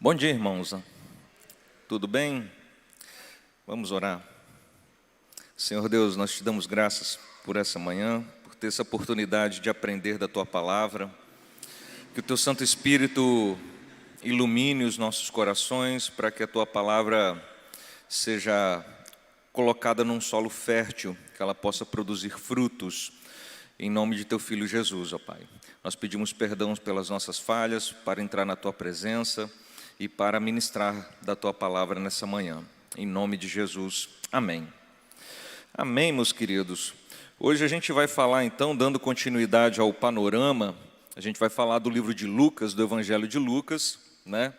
Bom dia, irmãos. Tudo bem? Vamos orar. Senhor Deus, nós te damos graças por essa manhã, por ter essa oportunidade de aprender da Tua Palavra. Que o Teu Santo Espírito ilumine os nossos corações para que a Tua Palavra seja colocada num solo fértil, que ela possa produzir frutos, em nome de Teu Filho Jesus, ó Pai. Nós pedimos perdão pelas nossas falhas, para entrar na Tua presença e para ministrar da Tua Palavra nessa manhã. Em nome de Jesus. Amém. Amém, meus queridos. Hoje a gente vai falar, então, dando continuidade ao panorama, a gente vai falar do livro de Lucas, do Evangelho de Lucas, né?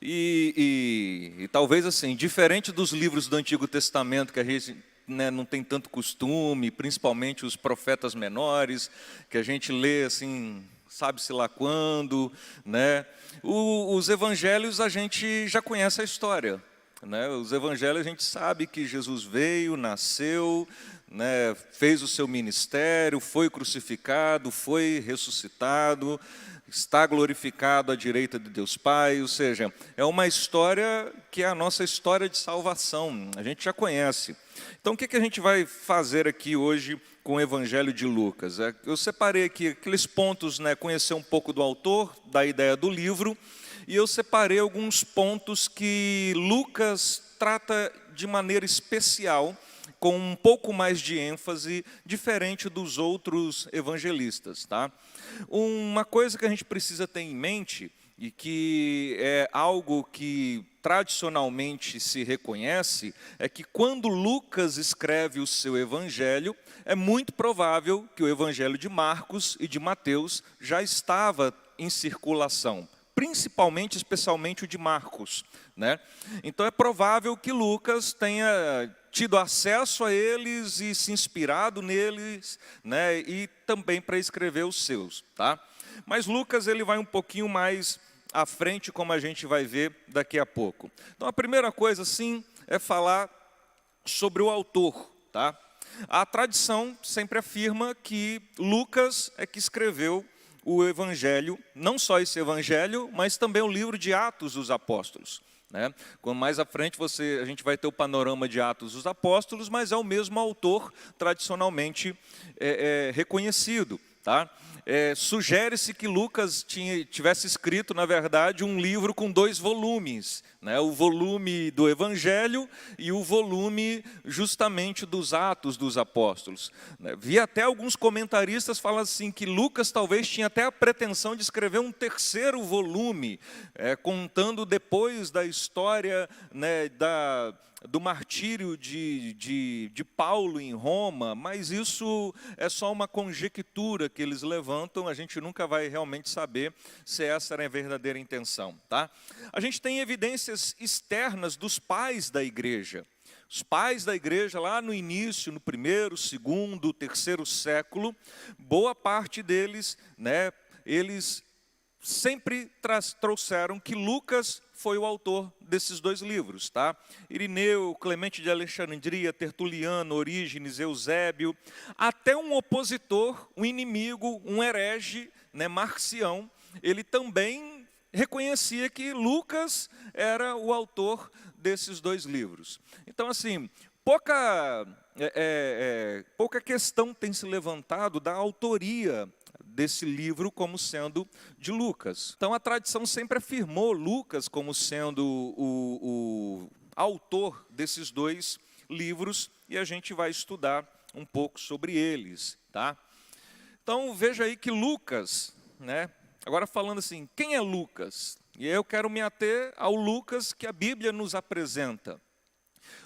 E talvez assim, diferente dos livros do Antigo Testamento, que a gente não tem tanto costume, principalmente os profetas menores, que a gente lê assim, sabe-se lá quando, né? Os evangelhos a gente já conhece a história, né? Os evangelhos a gente sabe que Jesus veio, nasceu, né? Fez o seu ministério, foi crucificado, foi ressuscitado, está glorificado à direita de Deus Pai, ou seja, é uma história que é a nossa história de salvação, a gente já conhece. Então, o que a gente vai fazer aqui hoje com o Evangelho de Lucas? Eu separei aqui aqueles pontos, né, conhecer um pouco do autor, da ideia do livro, e eu separei alguns pontos que Lucas trata de maneira especial, com um pouco mais de ênfase, diferente dos outros evangelistas, tá? Uma coisa que a gente precisa ter em mente, e que é algo que tradicionalmente se reconhece, é que quando Lucas escreve o seu evangelho, é muito provável que o evangelho de Marcos e de Mateus já estava em circulação, principalmente, especialmente o de Marcos, né? Então é provável que Lucas tenha tido acesso a eles e se inspirado neles, né? E também para escrever os seus, tá? Mas Lucas ele vai um pouquinho mais à frente, como a gente vai ver daqui a pouco. Então a primeira coisa, sim, é falar sobre o autor, tá? A tradição sempre afirma que Lucas é que escreveu o evangelho, não só esse evangelho, mas também o livro de Atos dos Apóstolos, né? Quando mais à frente a gente vai ter o panorama de Atos dos Apóstolos, mas é o mesmo autor tradicionalmente reconhecido, tá? Sugere-se que Lucas tivesse escrito, na verdade, um livro com 2 volumes, né? O volume do Evangelho e o volume justamente dos Atos dos Apóstolos. Vi até alguns comentaristas falando assim, que Lucas talvez tinha até a pretensão de escrever um 3º volume, contando depois da história, né, do martírio de Paulo em Roma, mas isso é só uma conjectura que eles levantam, a gente nunca vai realmente saber se essa era a verdadeira intenção, tá? A gente tem evidências externas dos pais da igreja. Os pais da igreja lá no início, no 1º, 2º, 3º século, boa parte deles, né, eles sempre trouxeram que Lucas foi o autor desses 2 livros, tá? Irineu, Clemente de Alexandria, Tertuliano, Orígenes, Eusébio, até um opositor, um inimigo, um herege, né, Marcião, ele também reconhecia que Lucas era o autor desses 2 livros. Então, assim, pouca questão tem se levantado da autoria desse livro como sendo de Lucas. Então a tradição sempre afirmou Lucas como sendo o autor desses 2 livros, e a gente vai estudar um pouco sobre eles, tá? Então veja aí que Lucas, né? Agora falando assim, quem é Lucas? E eu quero me ater ao Lucas que a Bíblia nos apresenta.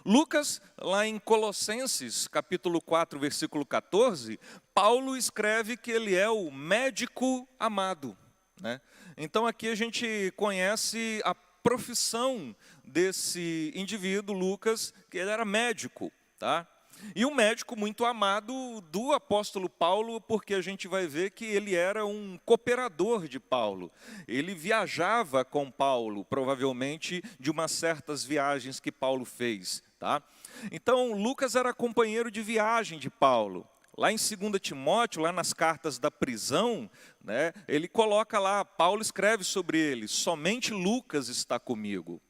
Lucas, lá em Colossenses, capítulo 4, versículo 14, Paulo escreve que ele é o médico amado, né? Então aqui a gente conhece a profissão desse indivíduo, Lucas, que ele era médico, tá? E um médico muito amado do apóstolo Paulo, porque a gente vai ver que ele era um cooperador de Paulo. Ele viajava com Paulo, provavelmente de umas certas viagens que Paulo fez, tá? Então, Lucas era companheiro de viagem de Paulo. Lá em 2 Timóteo, lá nas cartas da prisão, né, ele coloca lá, Paulo escreve sobre ele, somente Lucas está comigo.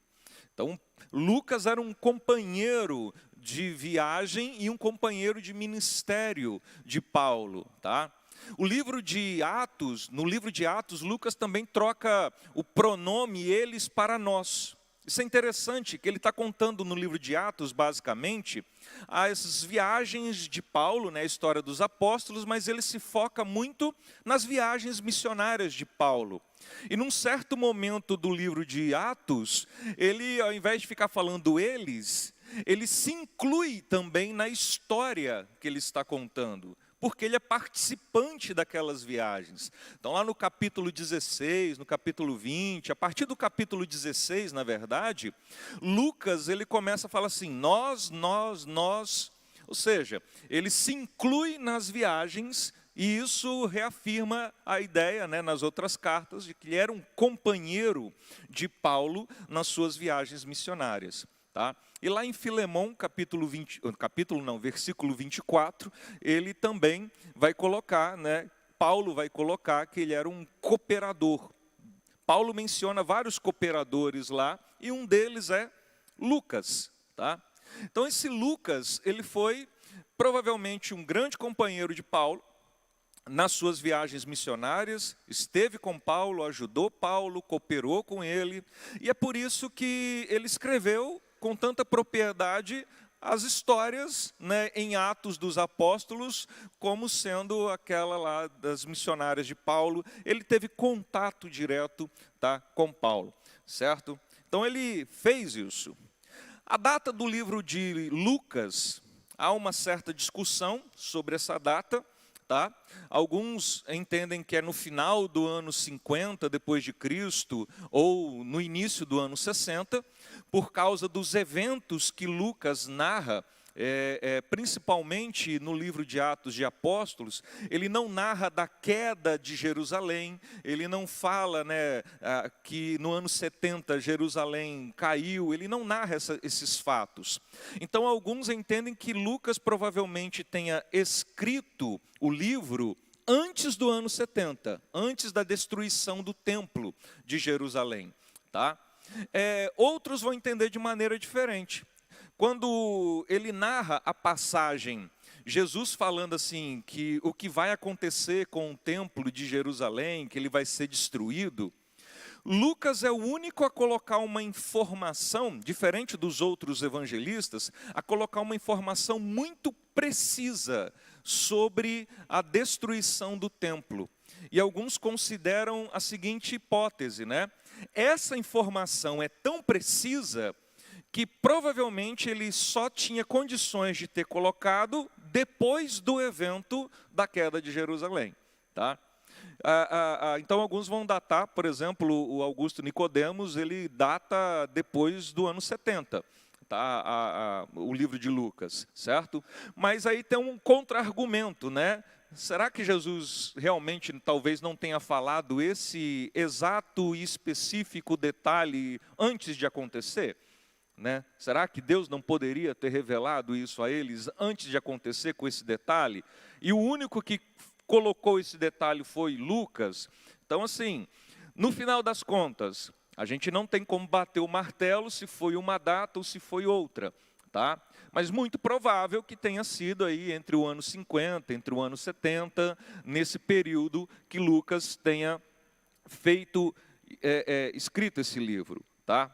Então, Lucas era um companheiro de viagem e um companheiro de ministério de Paulo, tá? No livro de Atos, Lucas também troca o pronome eles para nós. Isso é interessante, que ele está contando no livro de Atos, basicamente, as viagens de Paulo, né, a história dos apóstolos, mas ele se foca muito nas viagens missionárias de Paulo. E num certo momento do livro de Atos, ele, ao invés de ficar falando eles, ele se inclui também na história que ele está contando, porque ele é participante daquelas viagens. Então lá no capítulo 16, no capítulo 20, a partir do capítulo 16, na verdade, Lucas, ele começa a falar assim, nós, ou seja, ele se inclui nas viagens, e isso reafirma a ideia, né, nas outras cartas, de que ele era um companheiro de Paulo nas suas viagens missionárias. Tá? E lá em Filemão, versículo 24, ele também vai colocar, né, Paulo vai colocar que ele era um cooperador. Paulo menciona vários cooperadores lá, e um deles é Lucas. Tá? Então esse Lucas, ele foi provavelmente um grande companheiro de Paulo, nas suas viagens missionárias, esteve com Paulo, ajudou Paulo, cooperou com ele, e é por isso que ele escreveu com tanta propriedade as histórias, né, em Atos dos Apóstolos, como sendo aquela lá das missionárias de Paulo. Ele teve contato direto, tá, com Paulo, certo? Então ele fez isso. A data do livro de Lucas, há uma certa discussão sobre essa data. Tá? Alguns entendem que é no final do ano 50 depois de Cristo ou no início do ano 60, por causa dos eventos que Lucas narra, principalmente no livro de Atos de Apóstolos. Ele não narra da queda de Jerusalém, ele não fala, né, que no ano 70 Jerusalém caiu, ele não narra esses fatos. Então alguns entendem que Lucas provavelmente tenha escrito o livro antes do ano 70, antes da destruição do templo de Jerusalém. Tá? Outros vão entender de maneira diferente. Quando ele narra a passagem, Jesus falando assim, que o que vai acontecer com o templo de Jerusalém, que ele vai ser destruído, Lucas é o único a colocar uma informação, diferente dos outros evangelistas, a colocar uma informação muito precisa sobre a destruição do templo. E alguns consideram a seguinte hipótese, né? Essa informação é tão precisa que provavelmente ele só tinha condições de ter colocado depois do evento da queda de Jerusalém. Tá? Então alguns vão datar, por exemplo, o Augusto Nicodemos, ele data depois do ano 70. Tá? O livro de Lucas, certo? Mas aí tem um contra-argumento, né? Será que Jesus realmente talvez não tenha falado esse exato e específico detalhe antes de acontecer? Né? Será que Deus não poderia ter revelado isso a eles antes de acontecer com esse detalhe? E o único que colocou esse detalhe foi Lucas. Então assim, no final das contas, a gente não tem como bater o martelo se foi uma data ou se foi outra. Tá? Mas muito provável que tenha sido aí entre o ano 50, entre o ano 70, nesse período que Lucas tenha feito, escrito esse livro. Tá?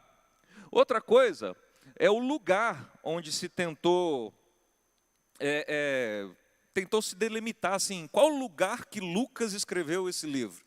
Outra coisa é o lugar onde se tentou se delimitar, assim, qual lugar que Lucas escreveu esse livro.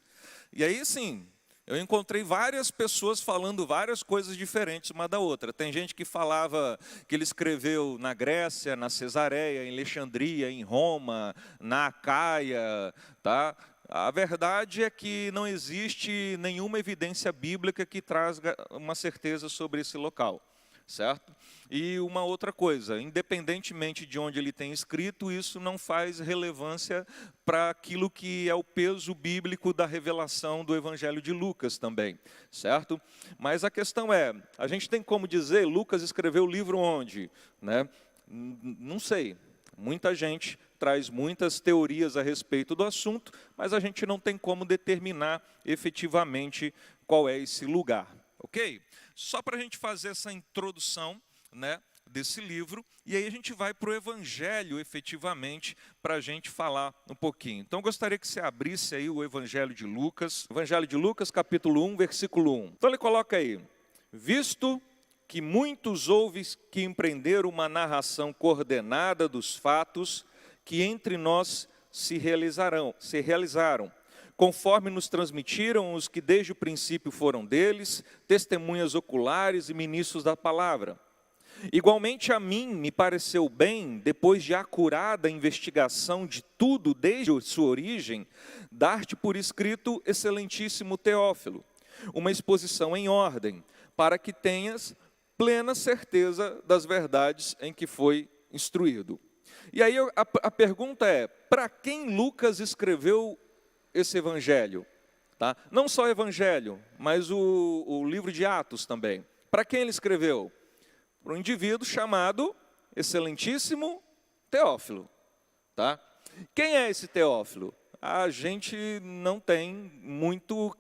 E aí, sim, eu encontrei várias pessoas falando várias coisas diferentes uma da outra. Tem gente que falava que ele escreveu na Grécia, na Cesareia, em Alexandria, em Roma, na Acaia, tá? A verdade é que não existe nenhuma evidência bíblica que traga uma certeza sobre esse local, certo? E uma outra coisa, independentemente de onde ele tem escrito, isso não faz relevância para aquilo que é o peso bíblico da revelação do Evangelho de Lucas também, certo? Mas a questão é, a gente tem como dizer, Lucas escreveu o livro onde? Né? Não sei. Muita gente traz muitas teorias a respeito do assunto, mas a gente não tem como determinar efetivamente qual é esse lugar, ok? Só para a gente fazer essa introdução, né, desse livro, e aí a gente vai para o Evangelho, efetivamente, para a gente falar um pouquinho. Então, eu gostaria que você abrisse aí o Evangelho de Lucas, capítulo 1, versículo 1. Então, ele coloca aí: visto que muitos houve que empreenderam uma narração coordenada dos fatos que entre nós se realizaram, conforme nos transmitiram os que desde o princípio foram deles, testemunhas oculares e ministros da palavra. Igualmente a mim me pareceu bem, depois de acurada investigação de tudo desde sua origem, dar-te por escrito, excelentíssimo Teófilo, uma exposição em ordem, para que tenhas plena certeza das verdades em que foi instruído. E aí a pergunta é, para quem Lucas escreveu esse evangelho? Tá? Não só o evangelho, mas o livro de Atos também. Para quem ele escreveu? Para um indivíduo chamado excelentíssimo Teófilo. Tá? Quem é esse Teófilo? A gente não tem muito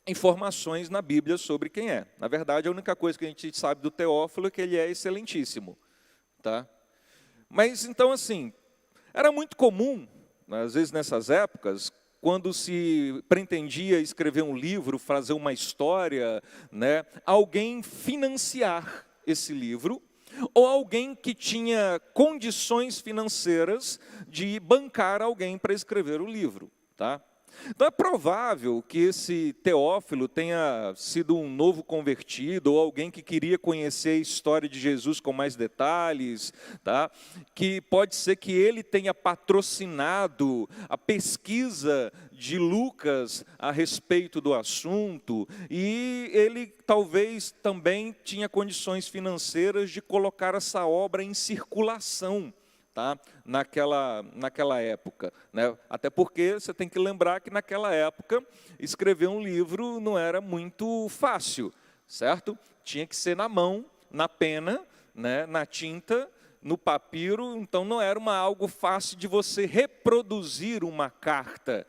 informações na Bíblia sobre quem é. Na verdade, a única coisa que a gente sabe do Teófilo é que ele é excelentíssimo. Tá? Mas então, assim, era muito comum, às vezes nessas épocas, quando se pretendia escrever um livro, fazer uma história, né, alguém financiar esse livro, ou alguém que tinha condições financeiras de bancar alguém para escrever o livro. Tá? Então é provável que esse Teófilo tenha sido um novo convertido, ou alguém que queria conhecer a história de Jesus com mais detalhes, tá? Que pode ser que ele tenha patrocinado a pesquisa de Lucas a respeito do assunto, e ele talvez também tinha condições financeiras de colocar essa obra em circulação. Tá? Naquela época, né? Até porque você tem que lembrar que naquela época escrever um livro não era muito fácil, certo? Tinha que ser na mão, na pena, né? Na tinta, no papiro, então não era algo fácil de você reproduzir uma carta.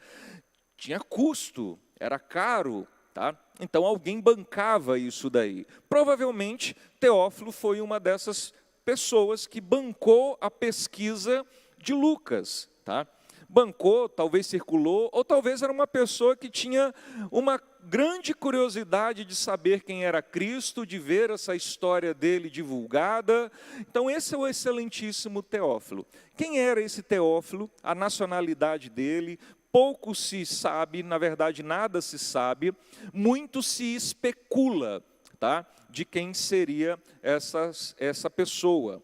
Tinha custo, era caro, tá? Então alguém bancava isso daí. Provavelmente Teófilo foi uma dessas pessoas que bancou a pesquisa de Lucas, tá? Bancou, talvez circulou, ou talvez era uma pessoa que tinha uma grande curiosidade de saber quem era Cristo, de ver essa história dele divulgada. Então esse é o excelentíssimo Teófilo. Quem era esse Teófilo? A nacionalidade dele? Pouco se sabe, na verdade nada se sabe, muito se especula, tá? De quem seria essa pessoa.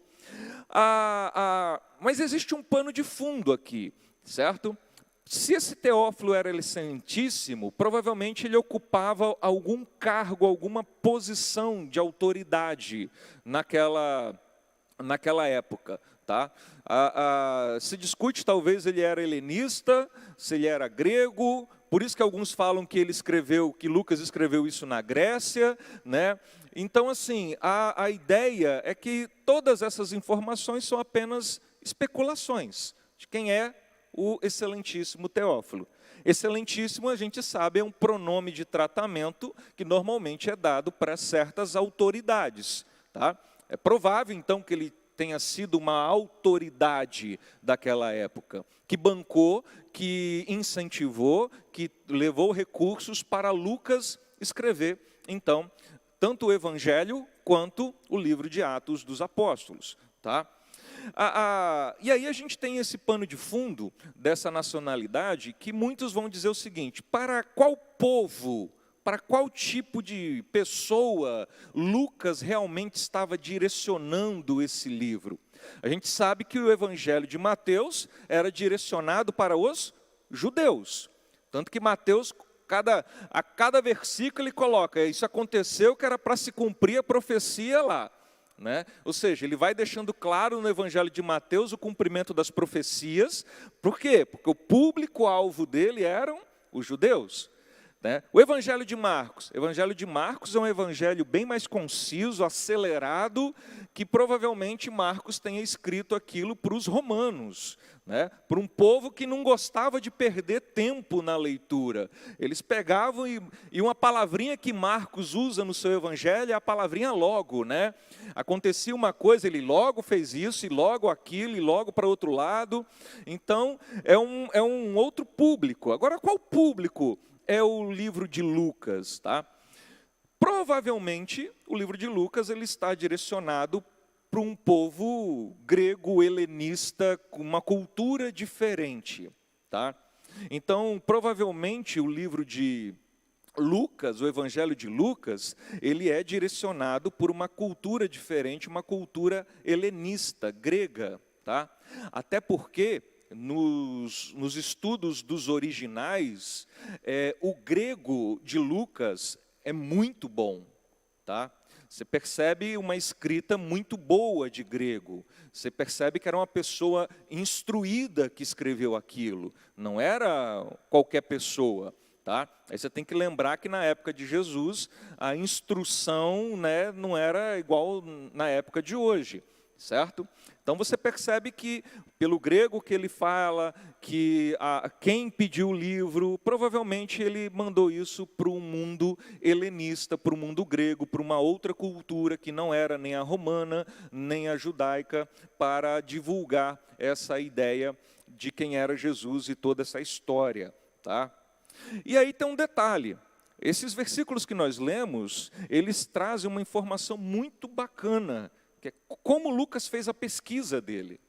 Mas existe um pano de fundo aqui, certo? Se esse Teófilo era excelentíssimo, provavelmente ele ocupava algum cargo, alguma posição de autoridade naquela época. Tá? Se discute, talvez ele era helenista, se ele era grego, por isso que alguns falam que Lucas escreveu isso na Grécia, né? Então, assim, a ideia é que todas essas informações são apenas especulações de quem é o excelentíssimo Teófilo. Excelentíssimo, a gente sabe, é um pronome de tratamento que normalmente é dado para certas autoridades. Tá? É provável, então, que ele tenha sido uma autoridade daquela época, que bancou, que incentivou, que levou recursos para Lucas escrever, então, tanto o Evangelho quanto o livro de Atos dos Apóstolos. Tá? E aí a gente tem esse pano de fundo dessa nacionalidade que muitos vão dizer o seguinte: para qual povo, para qual tipo de pessoa Lucas realmente estava direcionando esse livro? A gente sabe que o Evangelho de Mateus era direcionado para os judeus. Tanto que Mateus, a cada versículo ele coloca, isso aconteceu que era para se cumprir a profecia lá. Né? Ou seja, ele vai deixando claro no Evangelho de Mateus o cumprimento das profecias. Por quê? Porque o público-alvo dele eram os judeus. né? O Evangelho de Marcos. O Evangelho de Marcos é um evangelho bem mais conciso, acelerado, que provavelmente Marcos tenha escrito aquilo para os romanos, né? Para um povo que não gostava de perder tempo na leitura. Eles pegavam e uma palavrinha que Marcos usa no seu evangelho é a palavrinha logo, né? Acontecia uma coisa, ele logo fez isso, e logo aquilo, e logo para outro lado. Então, é um outro público. Agora, qual público é o livro de Lucas, tá? Provavelmente, o livro de Lucas ele está direcionado para um povo grego helenista com uma cultura diferente, tá? Então, provavelmente o livro de Lucas, o Evangelho de Lucas, ele é direcionado por uma cultura diferente, uma cultura helenista, grega, tá? Até porque nos estudos dos originais, o grego de Lucas é muito bom, tá? Você percebe uma escrita muito boa de grego. Você percebe que era uma pessoa instruída que escreveu aquilo. Não era qualquer pessoa, tá? Aí você tem que lembrar que na época de Jesus, a instrução, né, não era igual na época de hoje, certo? Então você percebe que, pelo grego que ele fala, que quem pediu o livro, provavelmente ele mandou isso para o mundo helenista, para o mundo grego, para uma outra cultura que não era nem a romana, nem a judaica, para divulgar essa ideia de quem era Jesus e toda essa história, tá? E aí tem um detalhe. Esses versículos que nós lemos, eles trazem uma informação muito bacana, que é como Lucas fez a pesquisa dele.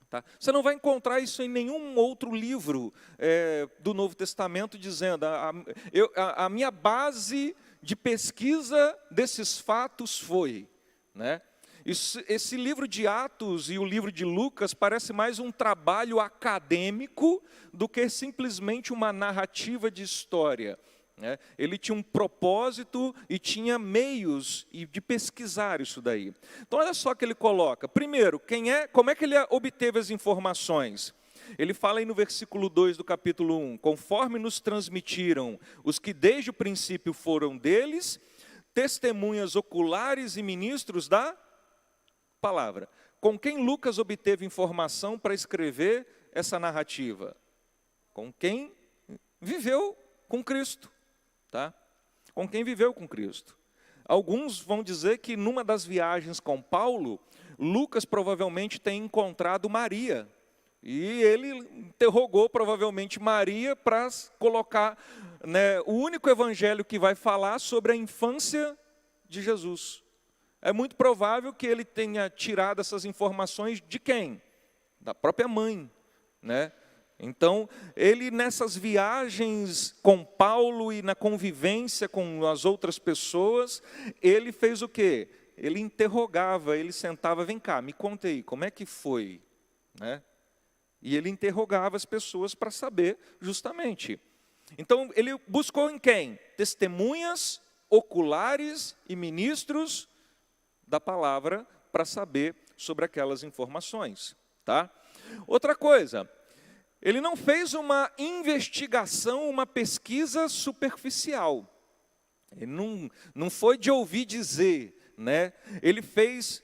Tá? Você não vai encontrar isso em nenhum outro livro do Novo Testamento, dizendo, a minha base de pesquisa desses fatos foi, né? Esse livro de Atos e o livro de Lucas parece mais um trabalho acadêmico do que simplesmente uma narrativa de história. Ele tinha um propósito e tinha meios de pesquisar isso daí. Então, olha só o que ele coloca. Primeiro, como é que ele obteve as informações? Ele fala aí no versículo 2 do capítulo 1, conforme nos transmitiram os que desde o princípio foram deles, testemunhas oculares e ministros da palavra. Com quem Lucas obteve informação para escrever essa narrativa? Com quem viveu com Cristo. Tá? Com quem viveu com Cristo. Alguns vão dizer que numa das viagens com Paulo, Lucas provavelmente tem encontrado Maria. E ele interrogou provavelmente Maria para colocar, né, o único evangelho que vai falar sobre a infância de Jesus. É muito provável que ele tenha tirado essas informações de quem? Da própria mãe, né? Então, ele nessas viagens com Paulo e na convivência com as outras pessoas, ele fez o quê? Ele interrogava, ele sentava, vem cá, me conta aí, como é que foi? Né? E ele interrogava as pessoas para saber justamente. Então, ele buscou em quem? Testemunhas oculares e ministros da palavra para saber sobre aquelas informações. Tá? Outra coisa, ele não fez uma investigação, uma pesquisa superficial. Ele não foi de ouvir dizer, né? Ele fez,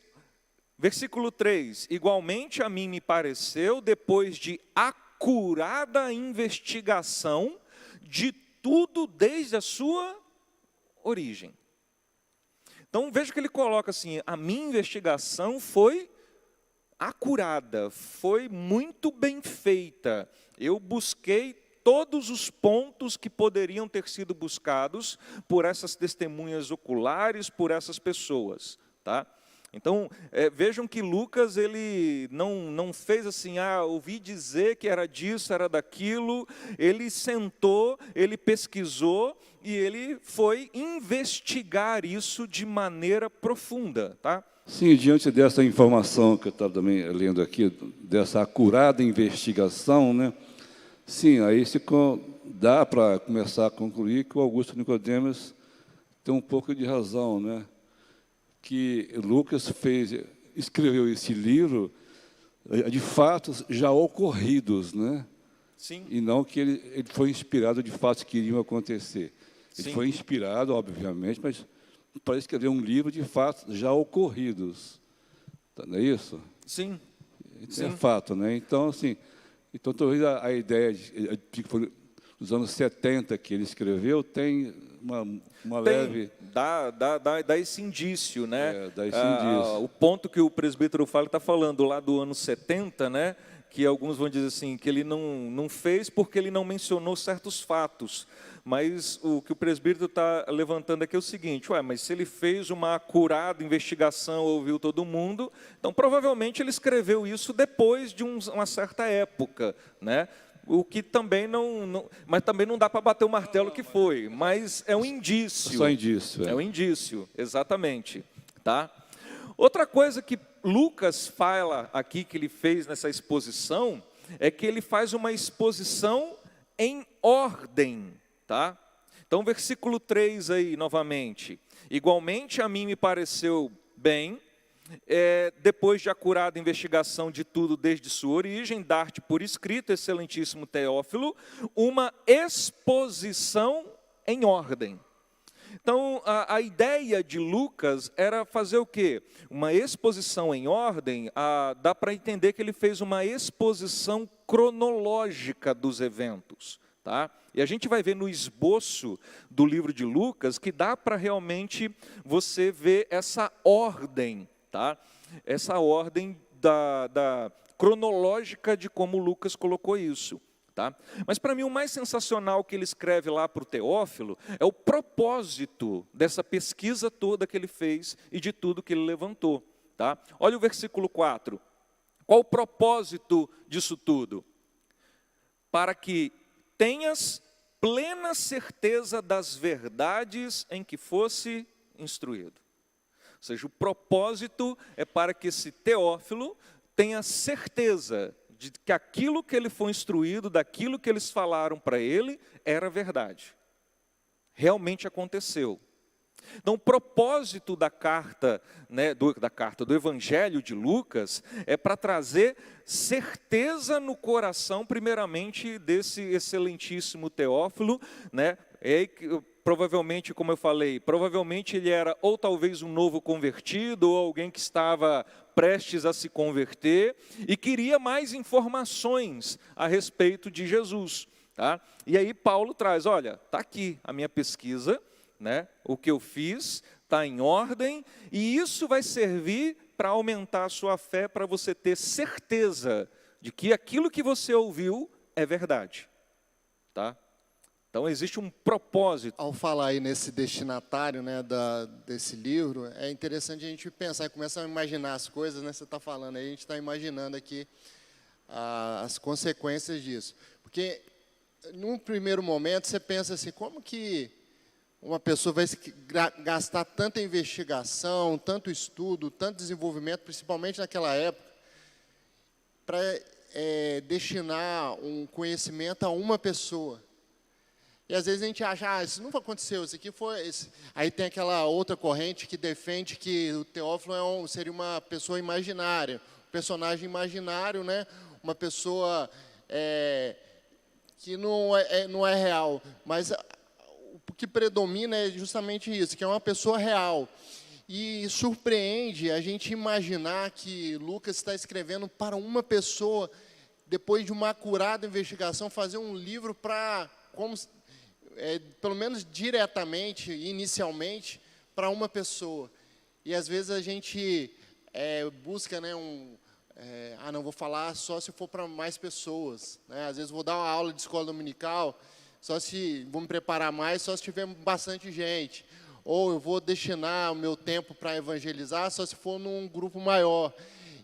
versículo 3, igualmente a mim me pareceu, depois de acurada investigação de tudo desde a sua origem. Então veja que ele coloca assim, a minha investigação foi acurada, foi muito bem feita. Eu busquei todos os pontos que poderiam ter sido buscados por essas testemunhas oculares, por essas pessoas, tá? Então, vejam que Lucas, ele não fez assim, ouvi dizer que era disso, era daquilo. Ele sentou, ele pesquisou e ele foi investigar isso de maneira profunda, tá? Sim, diante dessa informação que eu estava também lendo aqui, dessa acurada investigação, né? Sim, aí dá para começar a concluir que o Augusto Nicodemos tem um pouco de razão, né? Que Lucas escreveu esse livro de fatos já ocorridos, né? Sim. E não que ele foi inspirado de fatos que iriam acontecer. Ele Sim. foi inspirado, obviamente, mas para escrever um livro de fatos já ocorridos. Não é isso? Sim. É fato, né? Então, assim, talvez a ideia de que foi nos anos 70 que ele escreveu tem uma leve... Dá esse indício, né? Dá esse indício. O ponto que o presbítero Fábio está falando lá do ano 70, né? Que alguns vão dizer assim, que ele não fez porque ele não mencionou certos fatos. Mas o que o presbítero está levantando aqui é o seguinte, mas se ele fez uma acurada investigação, ouviu todo mundo, então provavelmente ele escreveu isso depois de uma certa época, né? O que também mas também não dá para bater o martelo que foi, mas é um indício. Só indício. É um indício, exatamente. Tá? Outra coisa que Lucas fala aqui, que ele fez nessa exposição, é que ele faz uma exposição em ordem. Tá? Então, versículo 3 aí, novamente. Igualmente a mim me pareceu bem, depois de acurada investigação de tudo desde sua origem, dar-te por escrito, excelentíssimo Teófilo, uma exposição em ordem. Então, a ideia de Lucas era fazer o quê? Uma exposição em ordem, dá para entender que ele fez uma exposição cronológica dos eventos. Tá? E a gente vai ver no esboço do livro de Lucas que dá para realmente você ver essa ordem, tá? Essa ordem da cronológica de como Lucas colocou isso. Tá? Mas para mim o mais sensacional que ele escreve lá para o Teófilo é o propósito dessa pesquisa toda que ele fez e de tudo que ele levantou. Tá? Olha o versículo 4. Qual o propósito disso tudo? Para que tenhas plena certeza das verdades em que fosse instruído. Ou seja, o propósito é para que esse Teófilo tenha certeza de que aquilo que ele foi instruído, daquilo que eles falaram para ele, era verdade. Realmente aconteceu. Então, o propósito da carta, né, do Evangelho de Lucas, é para trazer certeza no coração, primeiramente, desse excelentíssimo Teófilo, né? Provavelmente, como eu falei, provavelmente ele era ou talvez um novo convertido, ou alguém que estava prestes a se converter, e queria mais informações a respeito de Jesus. Tá? E aí Paulo traz, olha, está aqui a minha pesquisa, né? O que eu fiz está em ordem, e isso vai servir para aumentar a sua fé, para você ter certeza de que aquilo que você ouviu é verdade. Tá? Então existe um propósito. Ao falar aí nesse destinatário, né, desse livro, é interessante a gente pensar, começar a imaginar as coisas, né? Você está falando aí, a gente está imaginando aqui as consequências disso. Porque, num primeiro momento, você pensa assim, como que uma pessoa vai gastar tanta investigação, tanto estudo, tanto desenvolvimento, principalmente naquela época, para destinar um conhecimento a uma pessoa. E às vezes a gente acha, isso nunca aconteceu, isso aqui foi... Aí tem aquela outra corrente que defende que o Teófilo seria uma pessoa imaginária, um personagem imaginário, né? Uma pessoa que não é real, mas o que predomina é justamente isso, que é uma pessoa real. E surpreende a gente imaginar que Lucas está escrevendo para uma pessoa, depois de uma acurada investigação, fazer um livro para, pelo menos diretamente, inicialmente, para uma pessoa. E às vezes a gente busca, né, não vou falar só se for para mais pessoas. Né? Às vezes vou dar uma aula de escola dominical, vou me preparar mais só se tiver bastante gente. Ou eu vou destinar o meu tempo para evangelizar só se for num grupo maior.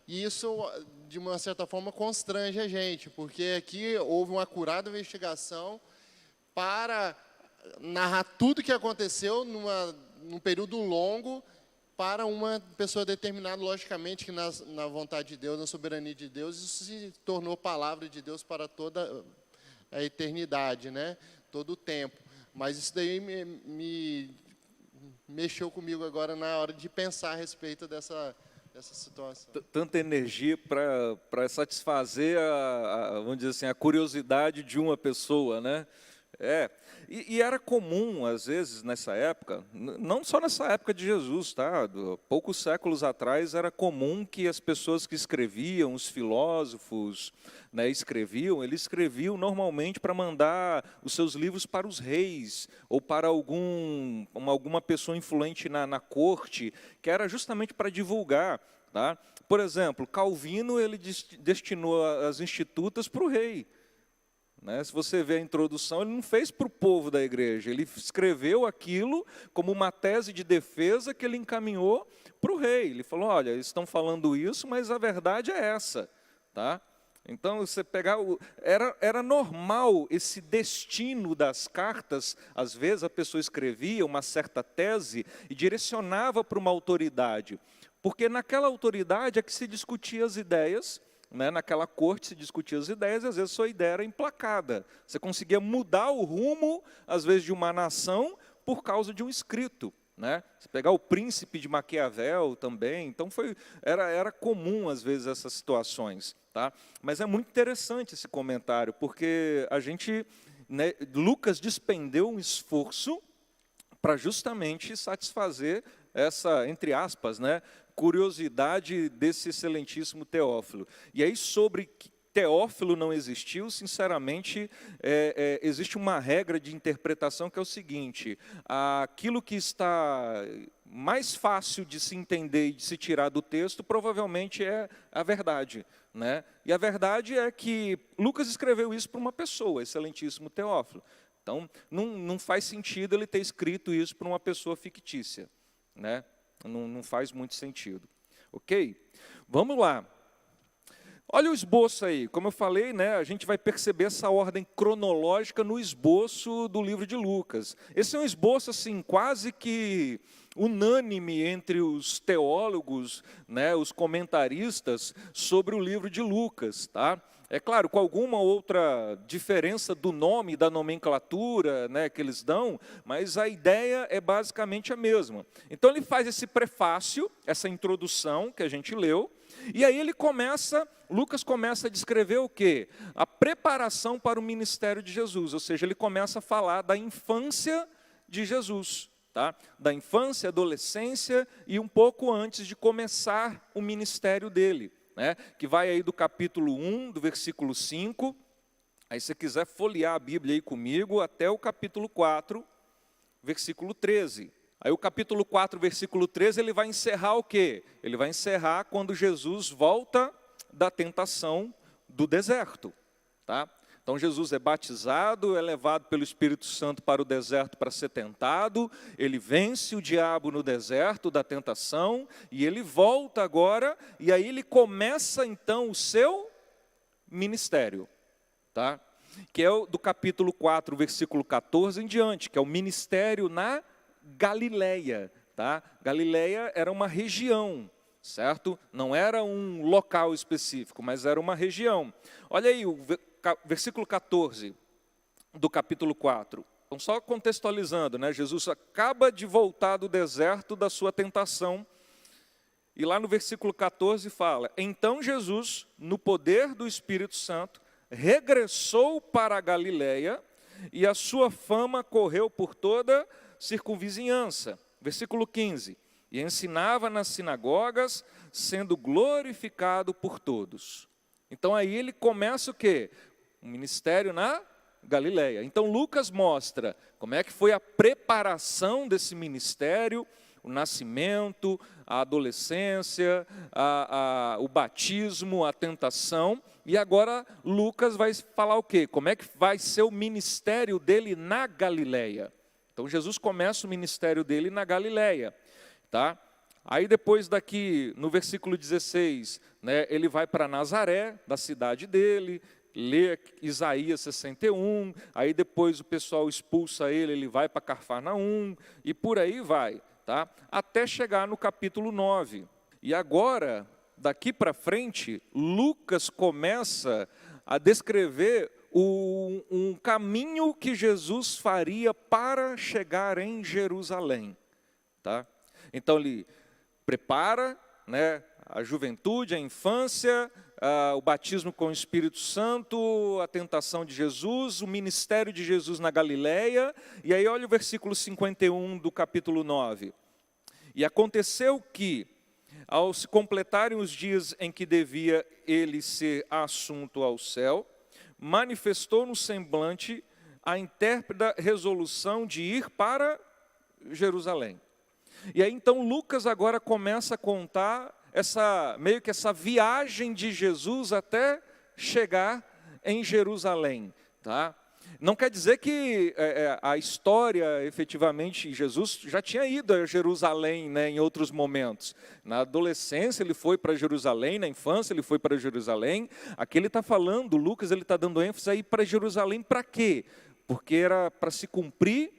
E isso, de uma certa forma, constrange a gente, porque aqui houve uma acurada investigação para narrar tudo o que aconteceu num período longo para uma pessoa determinada, logicamente, que na vontade de Deus, na soberania de Deus, isso se tornou palavra de Deus para toda a eternidade, né? Todo o tempo. Mas isso daí me mexeu comigo agora na hora de pensar a respeito essa situação. Tanta energia para satisfazer vamos dizer assim, a curiosidade de uma pessoa, né? E era comum, às vezes, nessa época, não só nessa época de Jesus, tá? Poucos séculos atrás, era comum que as pessoas que escreviam, os filósofos, né, eles escreviam normalmente para mandar os seus livros para os reis, ou para alguma pessoa influente na corte, que era justamente para divulgar, tá? Por exemplo, Calvino, ele destinou as Institutas para o rei. Né? Se você vê a introdução, ele não fez para o povo da igreja, ele escreveu aquilo como uma tese de defesa que ele encaminhou para o rei. Ele falou, olha, eles estão falando isso, mas a verdade é essa. Tá? Então, você pegar, era normal esse destino das cartas, às vezes a pessoa escrevia uma certa tese e direcionava para uma autoridade, porque naquela autoridade é que se discutia as ideias, né, naquela corte se discutia as ideias e às vezes a sua ideia era emplacada. Você conseguia mudar o rumo, às vezes, de uma nação por causa de um escrito. Né? Você pegar o Príncipe de Maquiavel também, então era comum, às vezes, essas situações. Tá? Mas é muito interessante esse comentário, porque né, Lucas despendeu um esforço para justamente satisfazer essa, entre aspas, né, curiosidade desse excelentíssimo Teófilo. E aí, sobre que Teófilo não existiu, sinceramente, existe uma regra de interpretação que é o seguinte: aquilo que está mais fácil de se entender e de se tirar do texto, provavelmente é a verdade. Né? E a verdade é que Lucas escreveu isso para uma pessoa, excelentíssimo Teófilo. Então, não faz sentido ele ter escrito isso para uma pessoa fictícia. Né? Não faz muito sentido. Ok? Vamos lá. Olha o esboço aí. Como eu falei, né, a gente vai perceber essa ordem cronológica no esboço do livro de Lucas. Esse é um esboço assim, quase que unânime entre os teólogos, né, os comentaristas, sobre o livro de Lucas. Tá? É claro, com alguma outra diferença do nome, da nomenclatura, né, que eles dão, mas a ideia é basicamente a mesma. Então ele faz esse prefácio, essa introdução que a gente leu, e aí Lucas começa a descrever o quê? A preparação para o ministério de Jesus, ou seja, ele começa a falar da infância de Jesus, tá? Da infância, adolescência e um pouco antes de começar o ministério dele. Né, que vai aí do capítulo 1, do versículo 5, aí se você quiser folhear a Bíblia aí comigo, até o capítulo 4, versículo 13. Aí o capítulo 4, versículo 13, ele vai encerrar o quê? Ele vai encerrar quando Jesus volta da tentação do deserto. Tá? Então Jesus é batizado, é levado pelo Espírito Santo para o deserto para ser tentado, ele vence o diabo no deserto da tentação, e ele volta agora, e aí ele começa então o seu ministério, tá? Que é do capítulo 4, versículo 14 em diante, que é o ministério na Galileia. Tá? Galileia era uma região, certo? Não era um local específico, mas era uma região. Olha aí o versículo 14 do capítulo 4. Então, só contextualizando, né? Jesus acaba de voltar do deserto da sua tentação, e lá no versículo 14 fala: então Jesus, no poder do Espírito Santo, regressou para a Galileia, e a sua fama correu por toda a circunvizinhança. Versículo 15: e ensinava nas sinagogas, sendo glorificado por todos. Então aí ele começa o quê? Um ministério na Galileia. Então Lucas mostra como é que foi a preparação desse ministério, o nascimento, a adolescência, o batismo, a tentação. E agora Lucas vai falar o quê? Como é que vai ser o ministério dele na Galileia. Então Jesus começa o ministério dele na Galileia. Tá? Aí depois daqui, no versículo 16, né, ele vai para Nazaré, da cidade dele, lê Isaías 61, aí depois o pessoal expulsa ele vai para Cafarnaum, e por aí vai, tá? Até chegar no capítulo 9. E agora, daqui para frente, Lucas começa a descrever um caminho que Jesus faria para chegar em Jerusalém. Tá? Então ele prepara, né, A juventude, a infância, o batismo com o Espírito Santo, a tentação de Jesus, o ministério de Jesus na Galileia. E aí olha o versículo 51 do capítulo 9. E aconteceu que, ao se completarem os dias em que devia ele ser assunto ao céu, manifestou no semblante a intérpreta resolução de ir para Jerusalém. E aí então Lucas agora começa a contar meio que essa viagem de Jesus até chegar em Jerusalém, tá? Não quer dizer que a história, efetivamente, Jesus já tinha ido a Jerusalém, né, em outros momentos. Na adolescência ele foi para Jerusalém, na infância ele foi para Jerusalém. Aqui ele está falando, Lucas, ele está dando ênfase aí para Jerusalém para quê? Porque era para se cumprir,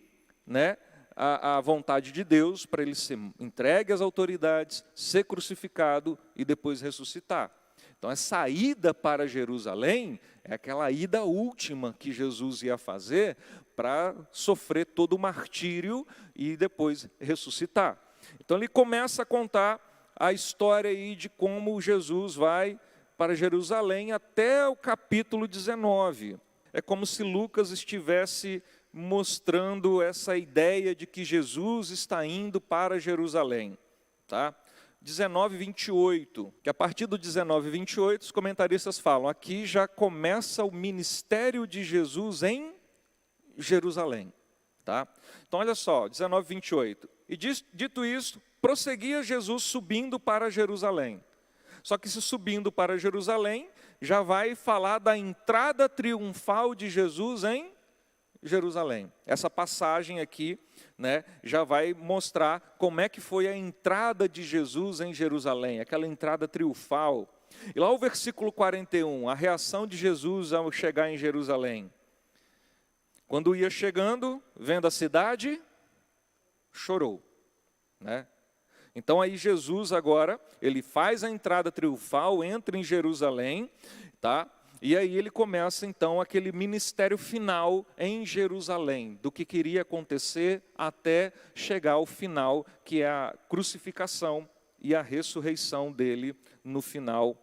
né, a vontade de Deus, para ele ser entregue às autoridades, ser crucificado e depois ressuscitar. Então, essa ida para Jerusalém é aquela ida última que Jesus ia fazer para sofrer todo o martírio e depois ressuscitar. Então, ele começa a contar a história aí de como Jesus vai para Jerusalém até o capítulo 19. É como se Lucas estivesse mostrando essa ideia de que Jesus está indo para Jerusalém, tá? 19, 28, que a partir do 19, 28, os comentaristas falam, aqui já começa o ministério de Jesus em Jerusalém, tá? Então olha só, 19, 28, e dito isso, prosseguia Jesus subindo para Jerusalém. Só que se subindo para Jerusalém, já vai falar da entrada triunfal de Jesus em Jerusalém. Essa passagem aqui, né, já vai mostrar como é que foi a entrada de Jesus em Jerusalém, aquela entrada triunfal. E lá o versículo 41, a reação de Jesus ao chegar em Jerusalém. Quando ia chegando, vendo a cidade, chorou, né? Então aí Jesus agora, ele faz a entrada triunfal, entra em Jerusalém, tá? E aí ele começa então aquele ministério final em Jerusalém, do que queria acontecer até chegar ao final, que é a crucificação e a ressurreição dele no final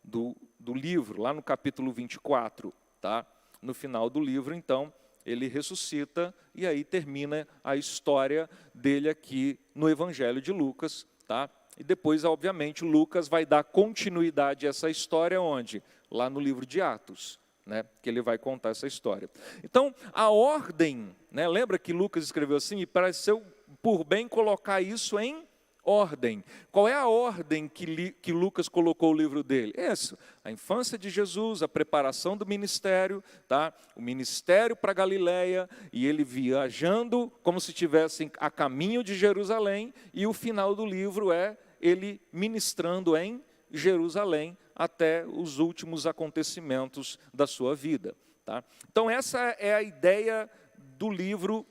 do livro, lá no capítulo 24, tá? No final do livro, então, ele ressuscita e aí termina a história dele aqui no Evangelho de Lucas, tá? E depois, obviamente, Lucas vai dar continuidade a essa história onde? Lá no livro de Atos, né? Que ele vai contar essa história. Então, a ordem, né? Lembra que Lucas escreveu assim, me pareceu por bem colocar isso em ordem. Qual é a ordem que Lucas colocou o livro dele? Essa, a infância de Jesus, a preparação do ministério, tá? O ministério para Galileia, e ele viajando como se estivesse a caminho de Jerusalém, e o final do livro é ele ministrando em Jerusalém até os últimos acontecimentos da sua vida, tá? Então essa é a ideia do livro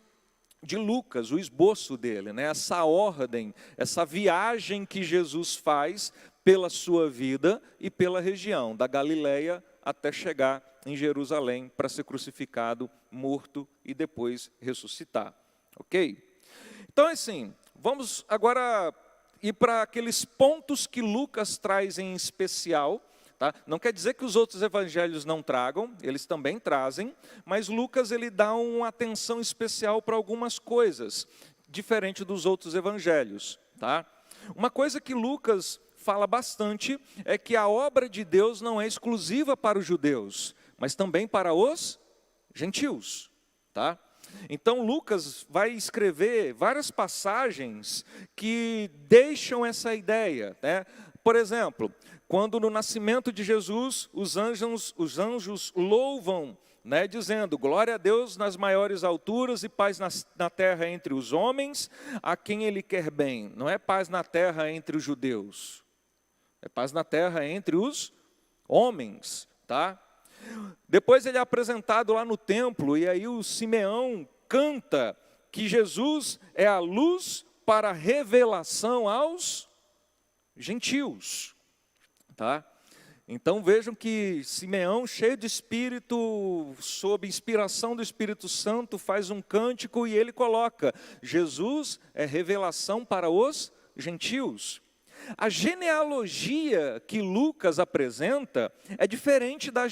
de Lucas, o esboço dele, né? Essa ordem, essa viagem que Jesus faz pela sua vida e pela região, da Galileia até chegar em Jerusalém para ser crucificado, morto e depois ressuscitar, ok? Então assim, vamos agora ir para aqueles pontos que Lucas traz em especial, tá? Não quer dizer que os outros evangelhos não tragam, eles também trazem, mas Lucas ele dá uma atenção especial para algumas coisas, diferente dos outros evangelhos, tá? Uma coisa que Lucas fala bastante é que a obra de Deus não é exclusiva para os judeus, mas também para os gentios, tá? Então Lucas vai escrever várias passagens que deixam essa ideia, né? Por exemplo, quando no nascimento de Jesus os anjos louvam, né, dizendo, glória a Deus nas maiores alturas e paz na terra entre os homens, a quem ele quer bem. Não é paz na terra entre os judeus, é paz na terra entre os homens, tá? Depois ele é apresentado lá no templo, e aí o Simeão canta que Jesus é a luz para a revelação aos gentios, tá? Então vejam que Simeão, cheio de espírito, sob inspiração do Espírito Santo, faz um cântico e ele coloca, Jesus é revelação para os gentios. A genealogia que Lucas apresenta é diferente da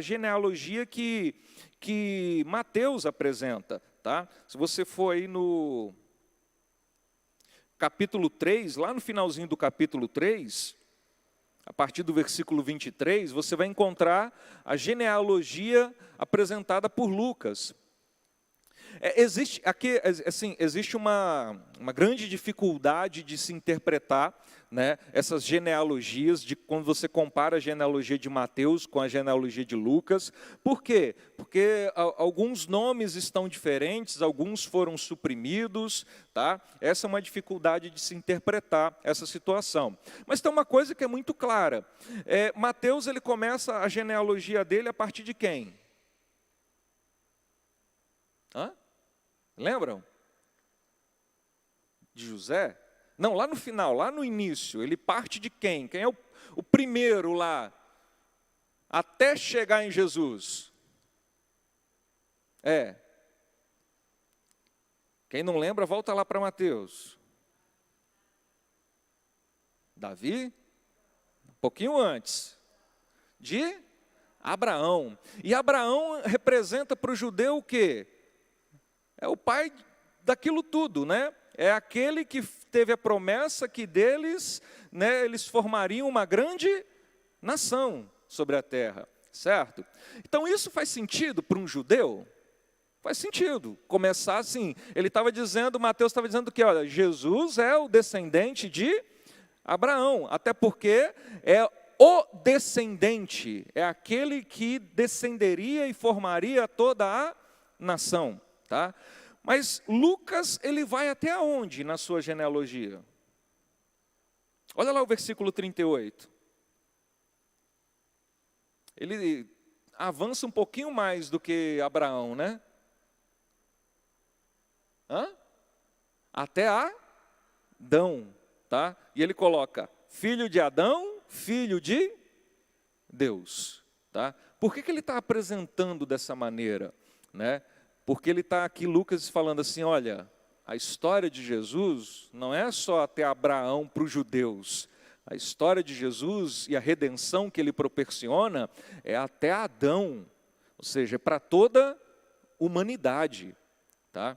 genealogia que Mateus apresenta. Tá? Se você for aí no capítulo 3, lá no finalzinho do capítulo 3, a partir do versículo 23, você vai encontrar a genealogia apresentada por Lucas. Existe uma grande dificuldade de se interpretar, né, essas genealogias, de quando você compara a genealogia de Mateus com a genealogia de Lucas. Por quê? Porque alguns nomes estão diferentes, alguns foram suprimidos. Tá? Essa é uma dificuldade de se interpretar essa situação. Mas tem uma coisa que é muito clara. Mateus ele começa a genealogia dele a partir de quem? Lembram? De José? Não, lá no final, lá no início, ele parte de quem? Quem é o primeiro lá? Até chegar em Jesus. Quem não lembra, volta lá para Mateus. Davi? Um pouquinho antes. De Abraão. E Abraão representa para o judeu o quê? É o pai daquilo tudo, né? É aquele que teve a promessa que deles, né, eles formariam uma grande nação sobre a terra, certo? Então isso faz sentido para um judeu? Faz sentido. Começar assim, Mateus estava dizendo que, olha, Jesus é o descendente de Abraão, até porque é o descendente, é aquele que descenderia e formaria toda a nação. Tá? Mas Lucas, ele vai até onde na sua genealogia? Olha lá o versículo 38. Ele avança um pouquinho mais do que Abraão, né? Até Adão, tá? E ele coloca, filho de Adão, filho de Deus. Tá? Por que ele está apresentando dessa maneira? Né? Porque ele está aqui, Lucas, falando assim, olha, a história de Jesus não é só até Abraão para os judeus. A história de Jesus e a redenção que ele proporciona é até Adão. Ou seja, é para toda a humanidade. Tá?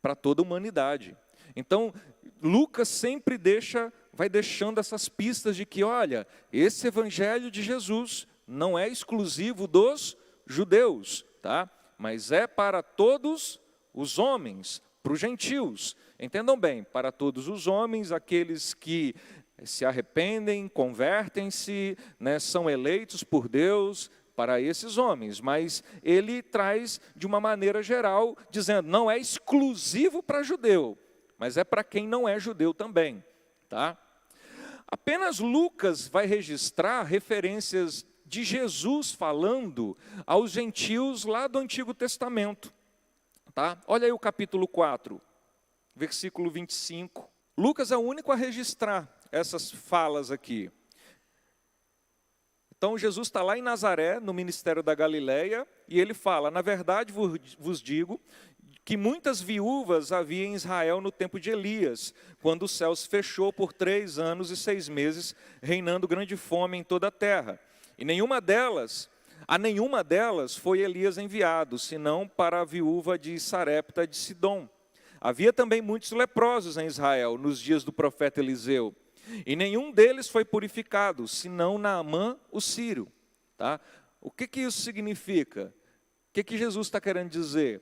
Para toda a humanidade. Então, Lucas sempre vai deixando essas pistas de que, olha, esse evangelho de Jesus não é exclusivo dos judeus, tá? Mas é para todos os homens, para os gentios. Entendam bem, para todos os homens, aqueles que se arrependem, convertem-se, né, são eleitos por Deus, para esses homens. Mas ele traz de uma maneira geral, dizendo, não é exclusivo para judeu, mas é para quem não é judeu também. Tá? Apenas Lucas vai registrar referências de Jesus falando aos gentios lá do Antigo Testamento. Tá? Olha aí o capítulo 4, versículo 25. Lucas é o único a registrar essas falas aqui. Então Jesus está lá em Nazaré, no ministério da Galileia, e ele fala, na verdade vos digo, que muitas viúvas havia em Israel no tempo de Elias, quando o céu se fechou por 3 anos e 6 meses, reinando grande fome em toda a terra. E a nenhuma delas foi Elias enviado, senão para a viúva de Sarepta de Sidom. Havia também muitos leprosos em Israel, nos dias do profeta Eliseu, e nenhum deles foi purificado, senão Naamã, o sírio. Tá? O que isso significa? O que Jesus está querendo dizer?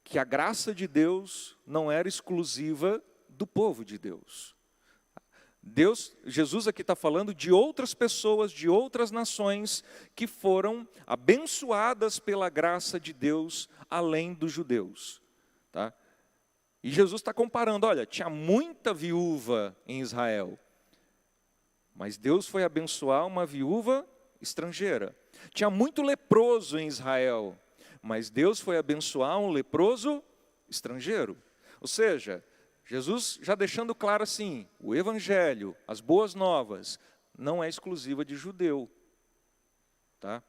Que a graça de Deus não era exclusiva do povo de Deus. Jesus aqui está falando de outras pessoas, de outras nações, que foram abençoadas pela graça de Deus, além dos judeus. Tá? E Jesus está comparando, olha, tinha muita viúva em Israel, mas Deus foi abençoar uma viúva estrangeira. Tinha muito leproso em Israel, mas Deus foi abençoar um leproso estrangeiro. Ou seja, Jesus já deixando claro assim, o evangelho, as boas novas, não é exclusiva de judeu. Tá?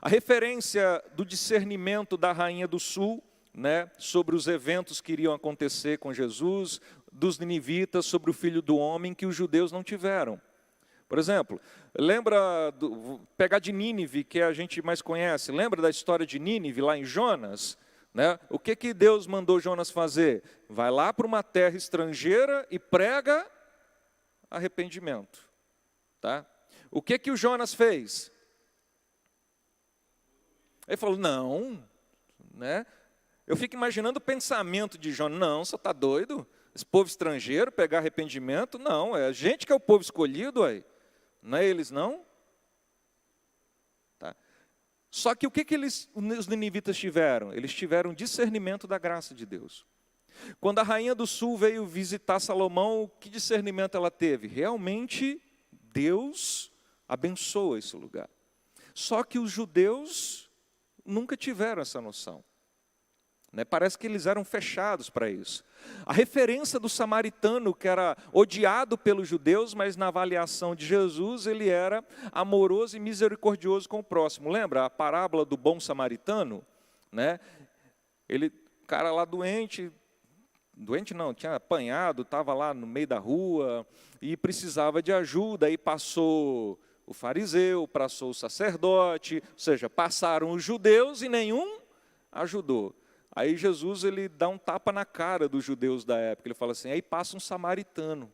A referência do discernimento da rainha do sul, né, sobre os eventos que iriam acontecer com Jesus, dos ninivitas sobre o Filho do Homem que os judeus não tiveram. Por exemplo, lembra, pegar de Nínive, que a gente mais conhece, lembra da história de Nínive, lá em Jonas? Né? O que Deus mandou Jonas fazer? Vai lá para uma terra estrangeira e prega arrependimento. Tá? O que o Jonas fez? Ele falou, não, né? Eu fico imaginando o pensamento de Jonas, não, você está doido? Esse povo estrangeiro pegar arrependimento? Não, é a gente que é o povo escolhido, aí. Não é eles, não? Tá. Só que o que os ninivitas tiveram? Eles tiveram discernimento da graça de Deus. Quando a rainha do sul veio visitar Salomão, que discernimento ela teve? Realmente, Deus abençoa esse lugar. Só que os judeus nunca tiveram essa noção. Parece que eles eram fechados para isso. A referência do samaritano, que era odiado pelos judeus, mas na avaliação de Jesus, ele era amoroso e misericordioso com o próximo. Lembra a parábola do bom samaritano? O cara lá doente não, tinha apanhado, estava lá no meio da rua e precisava de ajuda, aí passou o fariseu, passou o sacerdote, ou seja, passaram os judeus e nenhum ajudou. Aí Jesus ele dá um tapa na cara dos judeus da época, ele fala assim, aí passa um samaritano.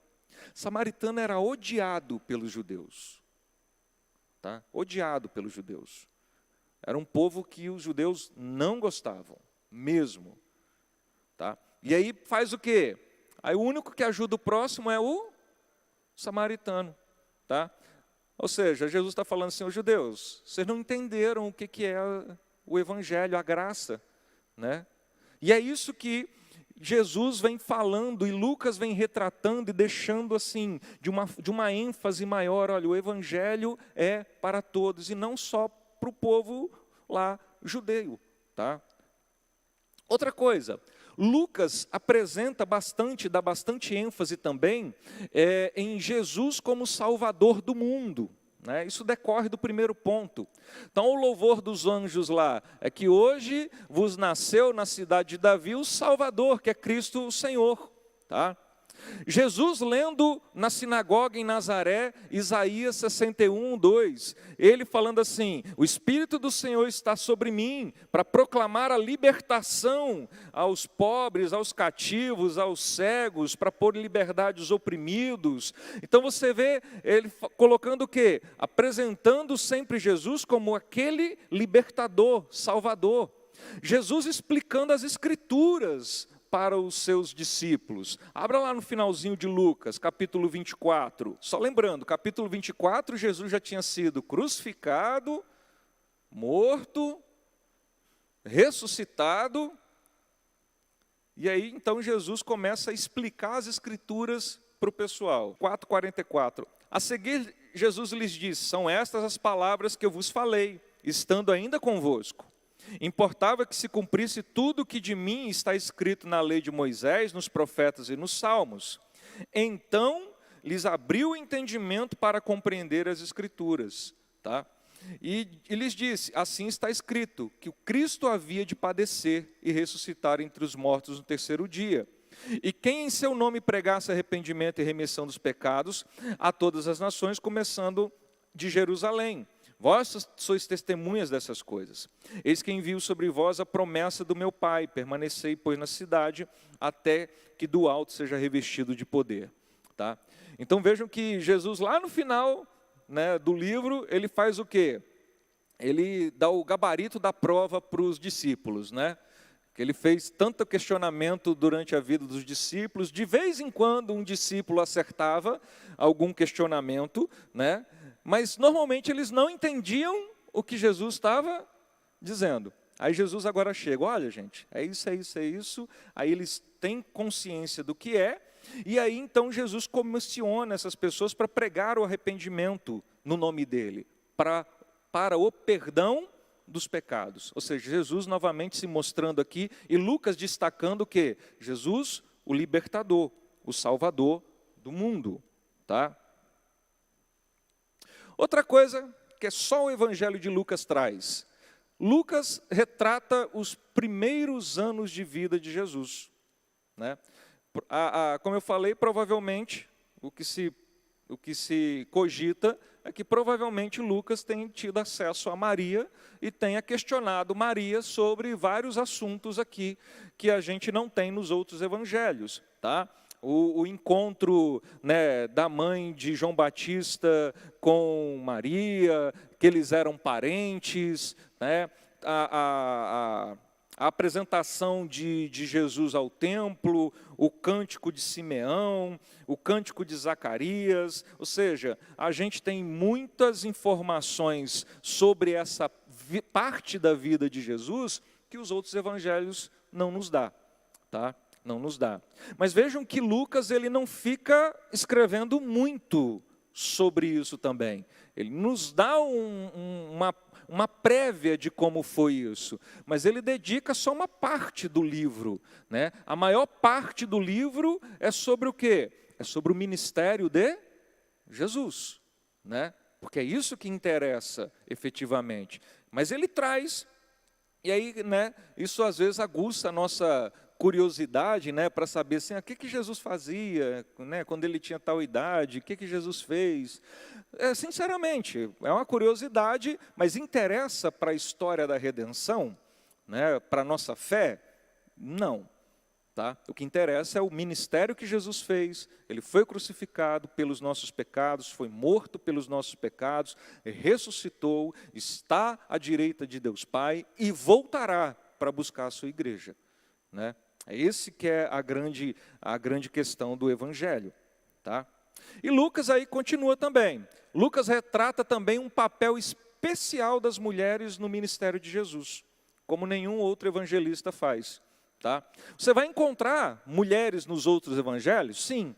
Samaritano era odiado pelos judeus, tá? Odiado pelos judeus. Era um povo que os judeus não gostavam, mesmo. Tá? E aí faz o quê? Aí o único que ajuda o próximo é o samaritano. Tá? Ou seja, Jesus está falando assim, os judeus, vocês não entenderam o que é o evangelho, a graça. E é isso que Jesus vem falando e Lucas vem retratando e deixando assim, de uma ênfase maior. Olha, o evangelho é para todos e não só para o povo lá judeu. Tá? Outra coisa, Lucas apresenta bastante, dá bastante ênfase também em Jesus como Salvador do mundo. Isso decorre do primeiro ponto. Então o louvor dos anjos lá é que hoje vos nasceu na cidade de Davi o Salvador, que é Cristo o Senhor. Tá? Jesus lendo na sinagoga em Nazaré, Isaías 61, 2, ele falando assim, o Espírito do Senhor está sobre mim, para proclamar a libertação aos pobres, aos cativos, aos cegos, para pôr em liberdade os oprimidos. Então você vê ele colocando o quê? Apresentando sempre Jesus como aquele libertador, salvador. Jesus explicando as Escrituras para os seus discípulos. Abra lá no finalzinho de Lucas, capítulo 24. Só lembrando, capítulo 24, Jesus já tinha sido crucificado, morto, ressuscitado. E aí, então, Jesus começa a explicar as Escrituras para o pessoal. 4:44. A seguir, Jesus lhes disse, são estas as palavras que eu vos falei, estando ainda convosco. Importava que se cumprisse tudo o que de mim está escrito na lei de Moisés, nos profetas e nos salmos. Então, lhes abriu o entendimento para compreender as Escrituras. Tá? E lhes disse, assim está escrito, que o Cristo havia de padecer e ressuscitar entre os mortos no terceiro dia. E quem em seu nome pregasse arrependimento e remissão dos pecados a todas as nações, começando de Jerusalém. Vós sois testemunhas dessas coisas. Eis que envio sobre vós a promessa do meu Pai. Permanecei, pois, na cidade, até que do alto seja revestido de poder. Tá? Então vejam que Jesus, lá no final do livro, ele faz o quê? Ele dá o gabarito da prova para os discípulos. Que ele fez tanto questionamento durante a vida dos discípulos. De vez em quando um discípulo acertava algum questionamento, mas normalmente eles não entendiam o que Jesus estava dizendo. Aí Jesus agora chega, olha gente, é isso, é isso, é isso. Aí eles têm consciência do que é. E aí então Jesus comissiona essas pessoas para pregar o arrependimento no nome dele. Para o perdão dos pecados. Ou seja, Jesus novamente se mostrando aqui. E Lucas destacando o quê? Jesus, o libertador, o salvador do mundo. Tá? Outra coisa que é só o Evangelho de Lucas traz. Lucas retrata os primeiros anos de vida de Jesus. Como eu falei, provavelmente, o que se cogita é que provavelmente Lucas tenha tido acesso a Maria e tenha questionado Maria sobre vários assuntos aqui que a gente não tem nos outros evangelhos, tá? O encontro, né, da mãe de João Batista com Maria, que eles eram parentes, né? A apresentação de Jesus ao templo, o cântico de Simeão, o cântico de Zacarias, ou seja, a gente tem muitas informações sobre essa parte da vida de Jesus que os outros evangelhos não nos dá, tá? Não nos dá. Mas vejam que Lucas, ele não fica escrevendo muito sobre isso também. Ele nos dá uma prévia de como foi isso, mas ele dedica só uma parte do livro, né? A maior parte do livro é sobre o quê? É sobre o ministério de Jesus, né? Porque é isso que interessa efetivamente. Mas ele traz, e aí, né, isso às vezes aguça a nossa curiosidade, né, para saber assim, o que Jesus fazia, né, quando ele tinha tal idade, o que Jesus fez. Sinceramente, é uma curiosidade, mas interessa para a história da redenção, né, para a nossa fé? Não. Tá? O que interessa é o ministério que Jesus fez. Ele foi crucificado pelos nossos pecados, foi morto pelos nossos pecados, ressuscitou, está à direita de Deus Pai e voltará para buscar a sua igreja, né? É esse que é a grande questão do Evangelho, tá? E Lucas aí continua também. Lucas retrata também um papel especial das mulheres no ministério de Jesus, como nenhum outro evangelista faz, tá? Você vai encontrar mulheres nos outros evangelhos? Sim,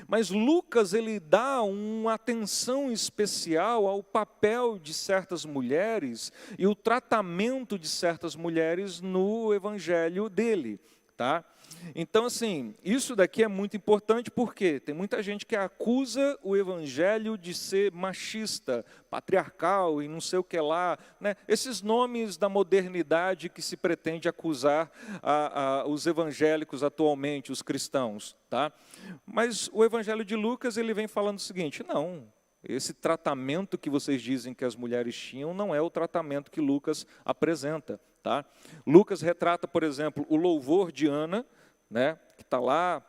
mas Lucas, ele dá uma atenção especial ao papel de certas mulheres e o tratamento de certas mulheres no evangelho dele, tá? Então, assim, isso daqui é muito importante porque tem muita gente que acusa o evangelho de ser machista, patriarcal e não sei o que lá, né? Esses nomes da modernidade que se pretende acusar os evangélicos atualmente, os cristãos, tá? Mas o evangelho de Lucas, ele vem falando o seguinte, não, esse tratamento que vocês dizem que as mulheres tinham não é o tratamento que Lucas apresenta, tá? Lucas retrata, por exemplo, o louvor de Ana, né, que está lá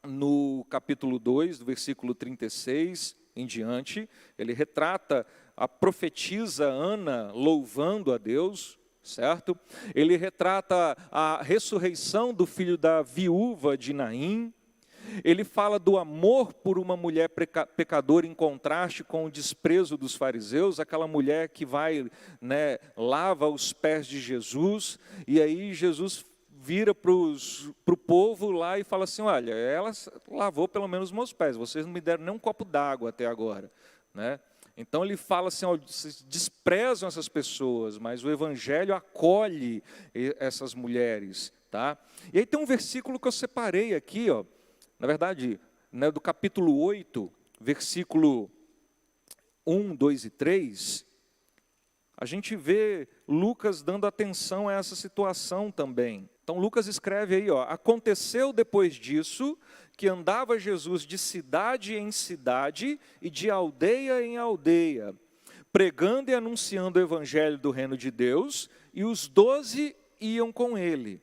no capítulo 2, do versículo 36 em diante. Ele retrata a profetisa Ana louvando a Deus, certo? Ele retrata a ressurreição do filho da viúva de Naim. Ele fala do amor por uma mulher pecadora em contraste com o desprezo dos fariseus, aquela mulher que vai, né, lava os pés de Jesus, e aí Jesus vira para o povo lá e fala assim, olha, ela lavou pelo menos os meus pés, vocês não me deram nem um copo d'água até agora, né? Então ele fala assim, ó, vocês desprezam essas pessoas, mas o evangelho acolhe essas mulheres, tá? E aí tem um versículo que eu separei aqui, ó, na verdade, né, do capítulo 8, versículo 1, 2 e 3, a gente vê Lucas dando atenção a essa situação também. Então Lucas escreve aí, ó, aconteceu depois disso que andava Jesus de cidade em cidade e de aldeia em aldeia, pregando e anunciando o evangelho do reino de Deus, e os 12 iam com ele.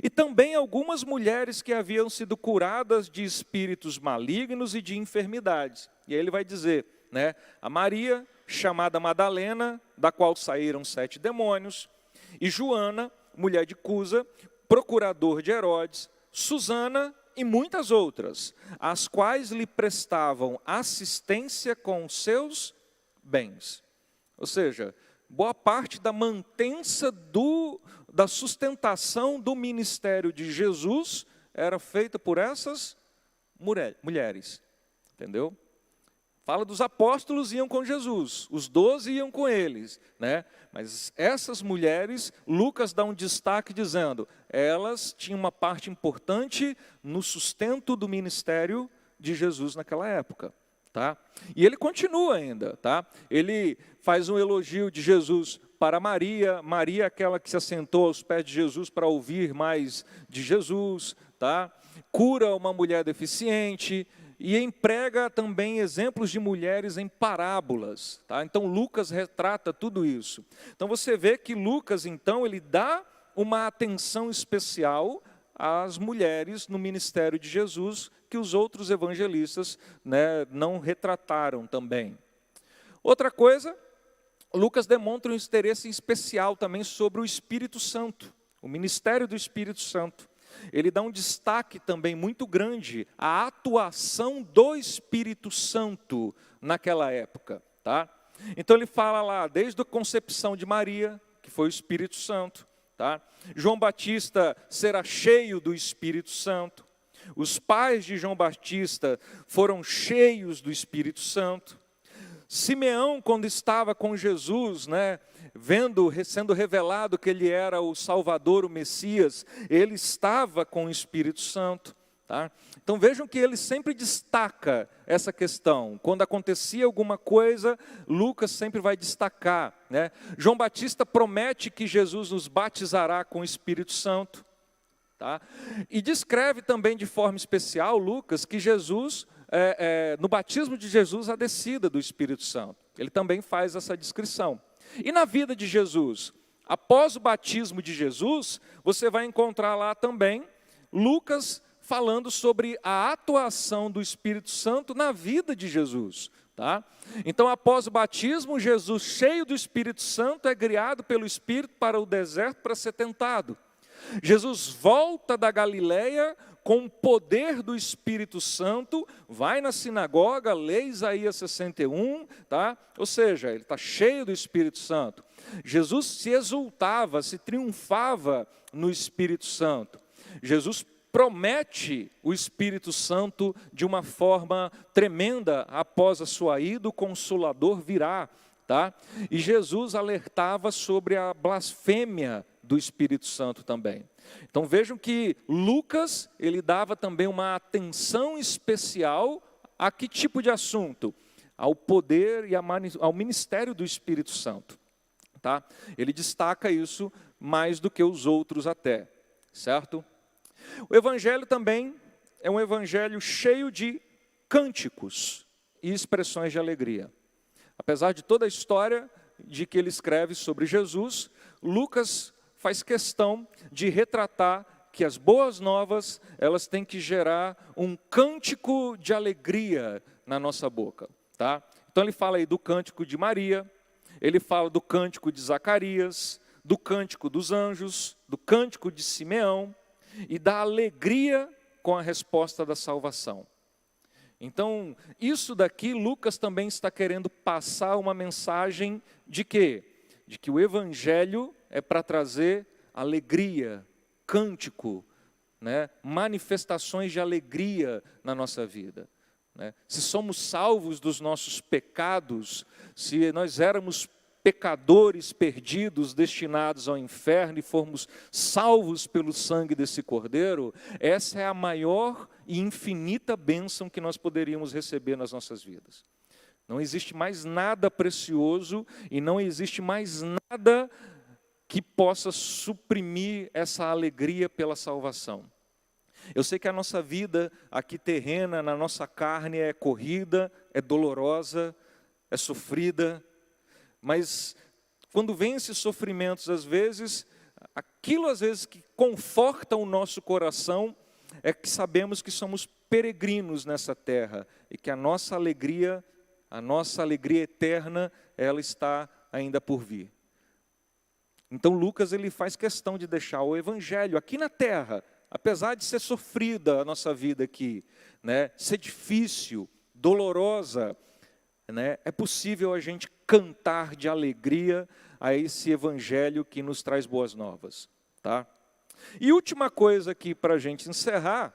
E também algumas mulheres que haviam sido curadas de espíritos malignos e de enfermidades. E aí ele vai dizer, né, a Maria, chamada Madalena, da qual saíram 7 demônios, e Joana, mulher de Cusa, procurador de Herodes, Susana e muitas outras, as quais lhe prestavam assistência com seus bens. Ou seja, boa parte da mantença da sustentação do ministério de Jesus era feita por essas mulheres, entendeu? Fala dos apóstolos iam com Jesus, os 12 iam com eles, né? Mas essas mulheres, Lucas dá um destaque dizendo, elas tinham uma parte importante no sustento do ministério de Jesus naquela época, tá? E ele continua ainda, tá? Ele faz um elogio de Jesus para Maria, Maria aquela que se assentou aos pés de Jesus para ouvir mais de Jesus, tá? cura uma mulher deficiente e emprega também exemplos de mulheres em parábolas, tá? Então Lucas retrata tudo isso. Então você vê que Lucas, então, ele dá uma atenção especial às mulheres no ministério de Jesus, que os outros evangelistas, né, não retrataram também. Outra coisa, Lucas demonstra um interesse especial também sobre o Espírito Santo, o ministério do Espírito Santo. Ele dá um destaque também muito grande à atuação do Espírito Santo naquela época, tá? Então ele fala lá, desde a concepção de Maria, que foi o Espírito Santo, tá? João Batista será cheio do Espírito Santo. Os pais de João Batista foram cheios do Espírito Santo. Simeão, quando estava com Jesus, né, sendo revelado que ele era o Salvador, o Messias, ele estava com o Espírito Santo. Tá? Então vejam que ele sempre destaca essa questão. Quando acontecia alguma coisa, Lucas sempre vai destacar, né? João Batista promete que Jesus nos batizará com o Espírito Santo. Tá? E descreve também de forma especial, Lucas, que Jesus, no batismo de Jesus, a descida do Espírito Santo. Ele também faz essa descrição. E na vida de Jesus, após o batismo de Jesus, você vai encontrar lá também Lucas falando sobre a atuação do Espírito Santo na vida de Jesus. Tá? Então, após o batismo, Jesus, cheio do Espírito Santo, é guiado pelo Espírito para o deserto para ser tentado. Jesus volta da Galileia com o poder do Espírito Santo, vai na sinagoga, lê Isaías 61, tá? Ou seja, ele está cheio do Espírito Santo. Jesus se exultava, se triunfava no Espírito Santo. Jesus promete o Espírito Santo de uma forma tremenda após a sua ida, o Consolador virá. Tá? E Jesus alertava sobre a blasfêmia do Espírito Santo também. Então vejam que Lucas, ele dava também uma atenção especial a que tipo de assunto? Ao poder e ao ministério do Espírito Santo. Tá? Ele destaca isso mais do que os outros até, certo? O Evangelho também é um evangelho cheio de cânticos e expressões de alegria. Apesar de toda a história de que ele escreve sobre Jesus, Lucas faz questão de retratar que as boas novas, elas têm que gerar um cântico de alegria na nossa boca. Tá? Então ele fala aí do cântico de Maria, ele fala do cântico de Zacarias, do cântico dos anjos, do cântico de Simeão e da alegria com a resposta da salvação. Então, isso daqui, Lucas também está querendo passar uma mensagem de quê? De que o Evangelho é para trazer alegria, cântico, né? Manifestações de alegria na nossa vida. Né? Se somos salvos dos nossos pecados, se nós éramos pecadores perdidos, destinados ao inferno, e formos salvos pelo sangue desse Cordeiro, essa é a maior e infinita bênção que nós poderíamos receber nas nossas vidas. Não existe mais nada precioso e não existe mais nada que possa suprimir essa alegria pela salvação. Eu sei que a nossa vida aqui terrena, na nossa carne, é corrida, é dolorosa, é sofrida, mas quando vem esses sofrimentos, às vezes, aquilo às vezes que conforta o nosso coração é que sabemos que somos peregrinos nessa terra e que a nossa alegria eterna, ela está ainda por vir. Então Lucas, ele faz questão de deixar o Evangelho aqui na terra, apesar de ser sofrida a nossa vida aqui, né, ser difícil, dolorosa, né, é possível a gente cantar de alegria a esse Evangelho que nos traz boas novas. Tá? E última coisa aqui para a gente encerrar,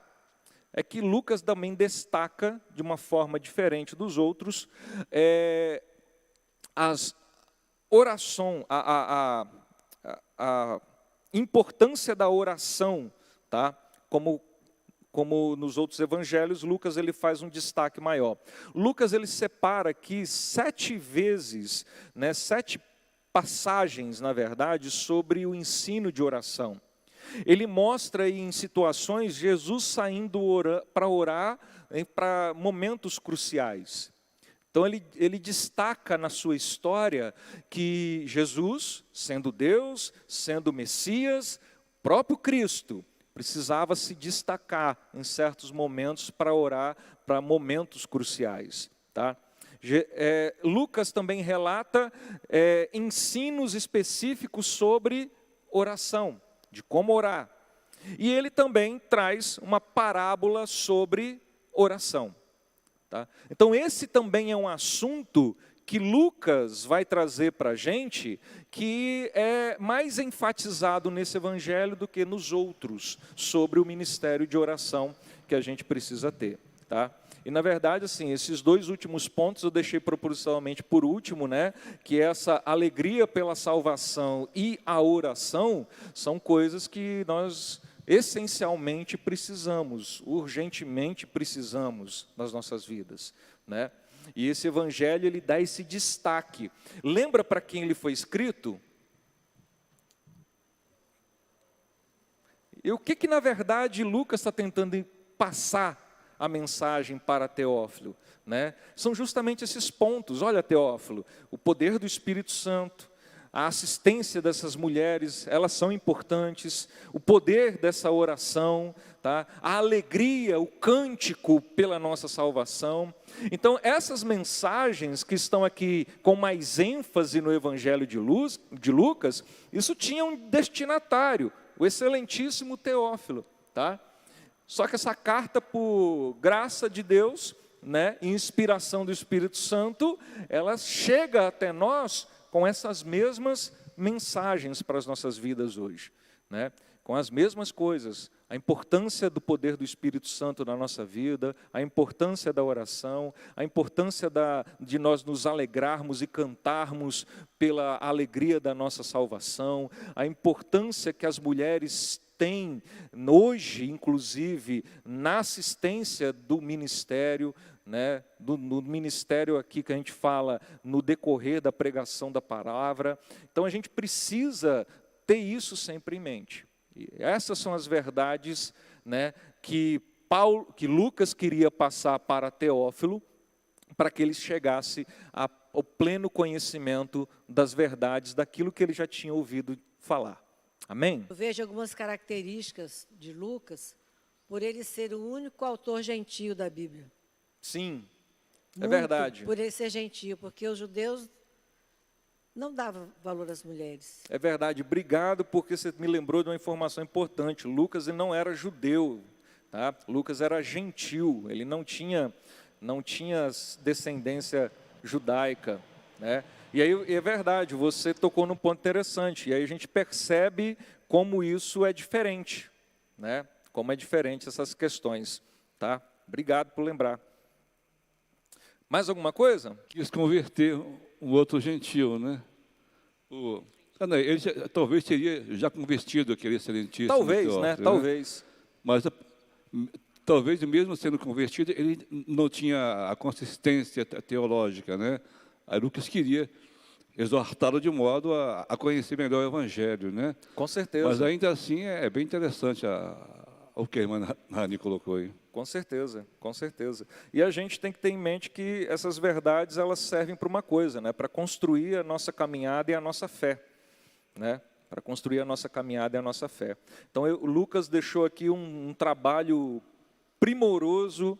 é que Lucas também destaca, de uma forma diferente dos outros, as orações, a importância da oração, tá? Como nos outros evangelhos, Lucas ele faz um destaque maior. Lucas ele separa aqui 7 vezes, né, 7 passagens, na verdade, sobre o ensino de oração. Ele mostra aí em situações Jesus saindo para orar para momentos cruciais. Então ele destaca na sua história que Jesus, sendo Deus, sendo Messias, próprio Cristo, precisava se destacar em certos momentos para orar para momentos cruciais, tá? Lucas também relata ensinos específicos sobre oração, de como orar. E ele também traz uma parábola sobre oração. Tá? Então esse também é um assunto que Lucas vai trazer para a gente, que é mais enfatizado nesse evangelho do que nos outros, sobre o ministério de oração que a gente precisa ter. Tá? E na verdade, assim, esses dois últimos pontos eu deixei propositalmente por último, né? Que essa alegria pela salvação e a oração são coisas que nós essencialmente precisamos, urgentemente precisamos nas nossas vidas, né? E esse evangelho, ele dá esse destaque. Lembra para quem ele foi escrito? E o que na verdade Lucas está tentando passar a mensagem para Teófilo, né? São justamente esses pontos. Olha, Teófilo, o poder do Espírito Santo, a assistência dessas mulheres, elas são importantes, o poder dessa oração, tá? A alegria, o cântico pela nossa salvação. Então, essas mensagens que estão aqui com mais ênfase no Evangelho de Lucas, isso tinha um destinatário, o excelentíssimo Teófilo, tá? Só que essa carta, por graça de Deus, né, inspiração do Espírito Santo, ela chega até nós com essas mesmas mensagens para as nossas vidas hoje, né? Com as mesmas coisas, a importância do poder do Espírito Santo na nossa vida, a importância da oração, a importância de nós nos alegrarmos e cantarmos pela alegria da nossa salvação, a importância que as mulheres têm hoje, inclusive, na assistência do ministério, né, no ministério aqui que a gente fala no decorrer da pregação da palavra. Então a gente precisa ter isso sempre em mente. E essas são as verdades, né, que Lucas queria passar para Teófilo, para que ele chegasse ao pleno conhecimento das verdades daquilo que ele já tinha ouvido falar. Amém? Eu vejo algumas características de Lucas por ele ser o único autor gentio da Bíblia. Sim, é Muito verdade. por ele ser gentio, porque os judeus não davam valor às mulheres. É verdade. Obrigado, porque você me lembrou de uma informação importante. Lucas, ele não era judeu, tá? Lucas era gentil, ele não tinha descendência judaica, né? E aí é verdade, você tocou num ponto interessante, e aí a gente percebe como isso é diferente, né? Como é diferente essas questões, tá? Obrigado por lembrar. Mais alguma coisa? Quis converter um outro gentio, né? Ele talvez teria já convertido aquele excelentíssimo Talvez, Teófilo, né? Talvez. Mas talvez mesmo sendo convertido, ele não tinha a consistência teológica, né? Aí Lucas queria exortá-lo de modo a conhecer melhor o Evangelho, né? Com certeza. Mas ainda assim é bem interessante o que a irmã Rani colocou aí. Com certeza, com certeza. E a gente tem que ter em mente que essas verdades, elas servem para uma coisa, né? Para construir a nossa caminhada e a nossa fé, né? Para construir a nossa caminhada e a nossa fé. Então, o Lucas deixou aqui um trabalho primoroso,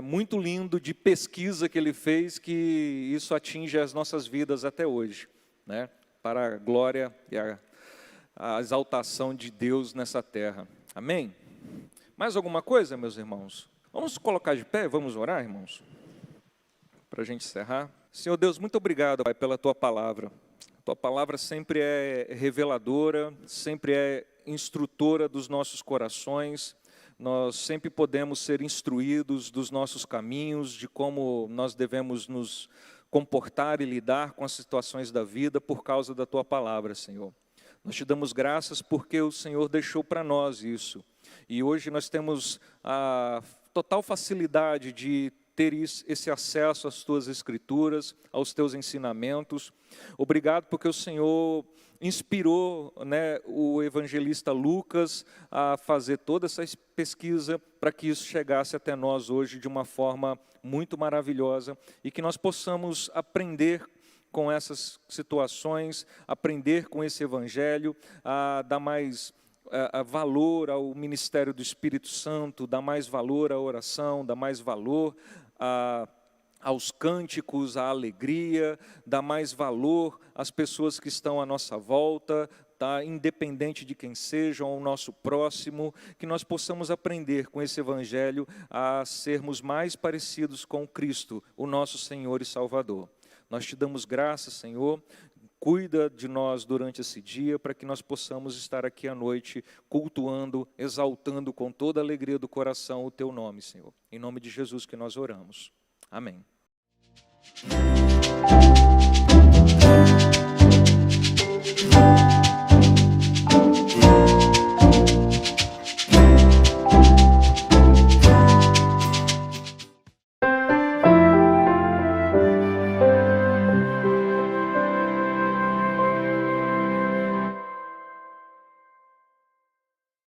muito lindo de pesquisa que ele fez, que isso atinge as nossas vidas até hoje, né? Para a glória e a exaltação de Deus nessa terra. Amém? Mais alguma coisa, meus irmãos? Vamos colocar de pé, vamos orar, irmãos? Para a gente encerrar. Senhor Deus, muito obrigado, Pai, pela Tua palavra. Tua palavra sempre é reveladora, sempre é instrutora dos nossos corações. Nós sempre podemos ser instruídos dos nossos caminhos, de como nós devemos nos comportar e lidar com as situações da vida por causa da Tua palavra, Senhor. Nós te damos graças porque o Senhor deixou para nós isso. E hoje nós temos a total facilidade de ter esse acesso às tuas escrituras, aos teus ensinamentos. Obrigado porque o Senhor inspirou, né, o evangelista Lucas a fazer toda essa pesquisa para que isso chegasse até nós hoje de uma forma muito maravilhosa e que nós possamos aprender com essas situações, aprender com esse evangelho, a dar mais valor ao ministério do Espírito Santo, dar mais valor à oração, dar mais valor aos cânticos, à alegria, dar mais valor às pessoas que estão à nossa volta, tá? Independente de quem sejam, ao nosso próximo, que nós possamos aprender com esse evangelho a sermos mais parecidos com Cristo, o nosso Senhor e Salvador. Nós te damos graças, Senhor. Cuida de nós durante esse dia, para que nós possamos estar aqui à noite, cultuando, exaltando com toda a alegria do coração o teu nome, Senhor. Em nome de Jesus que nós oramos. Amém.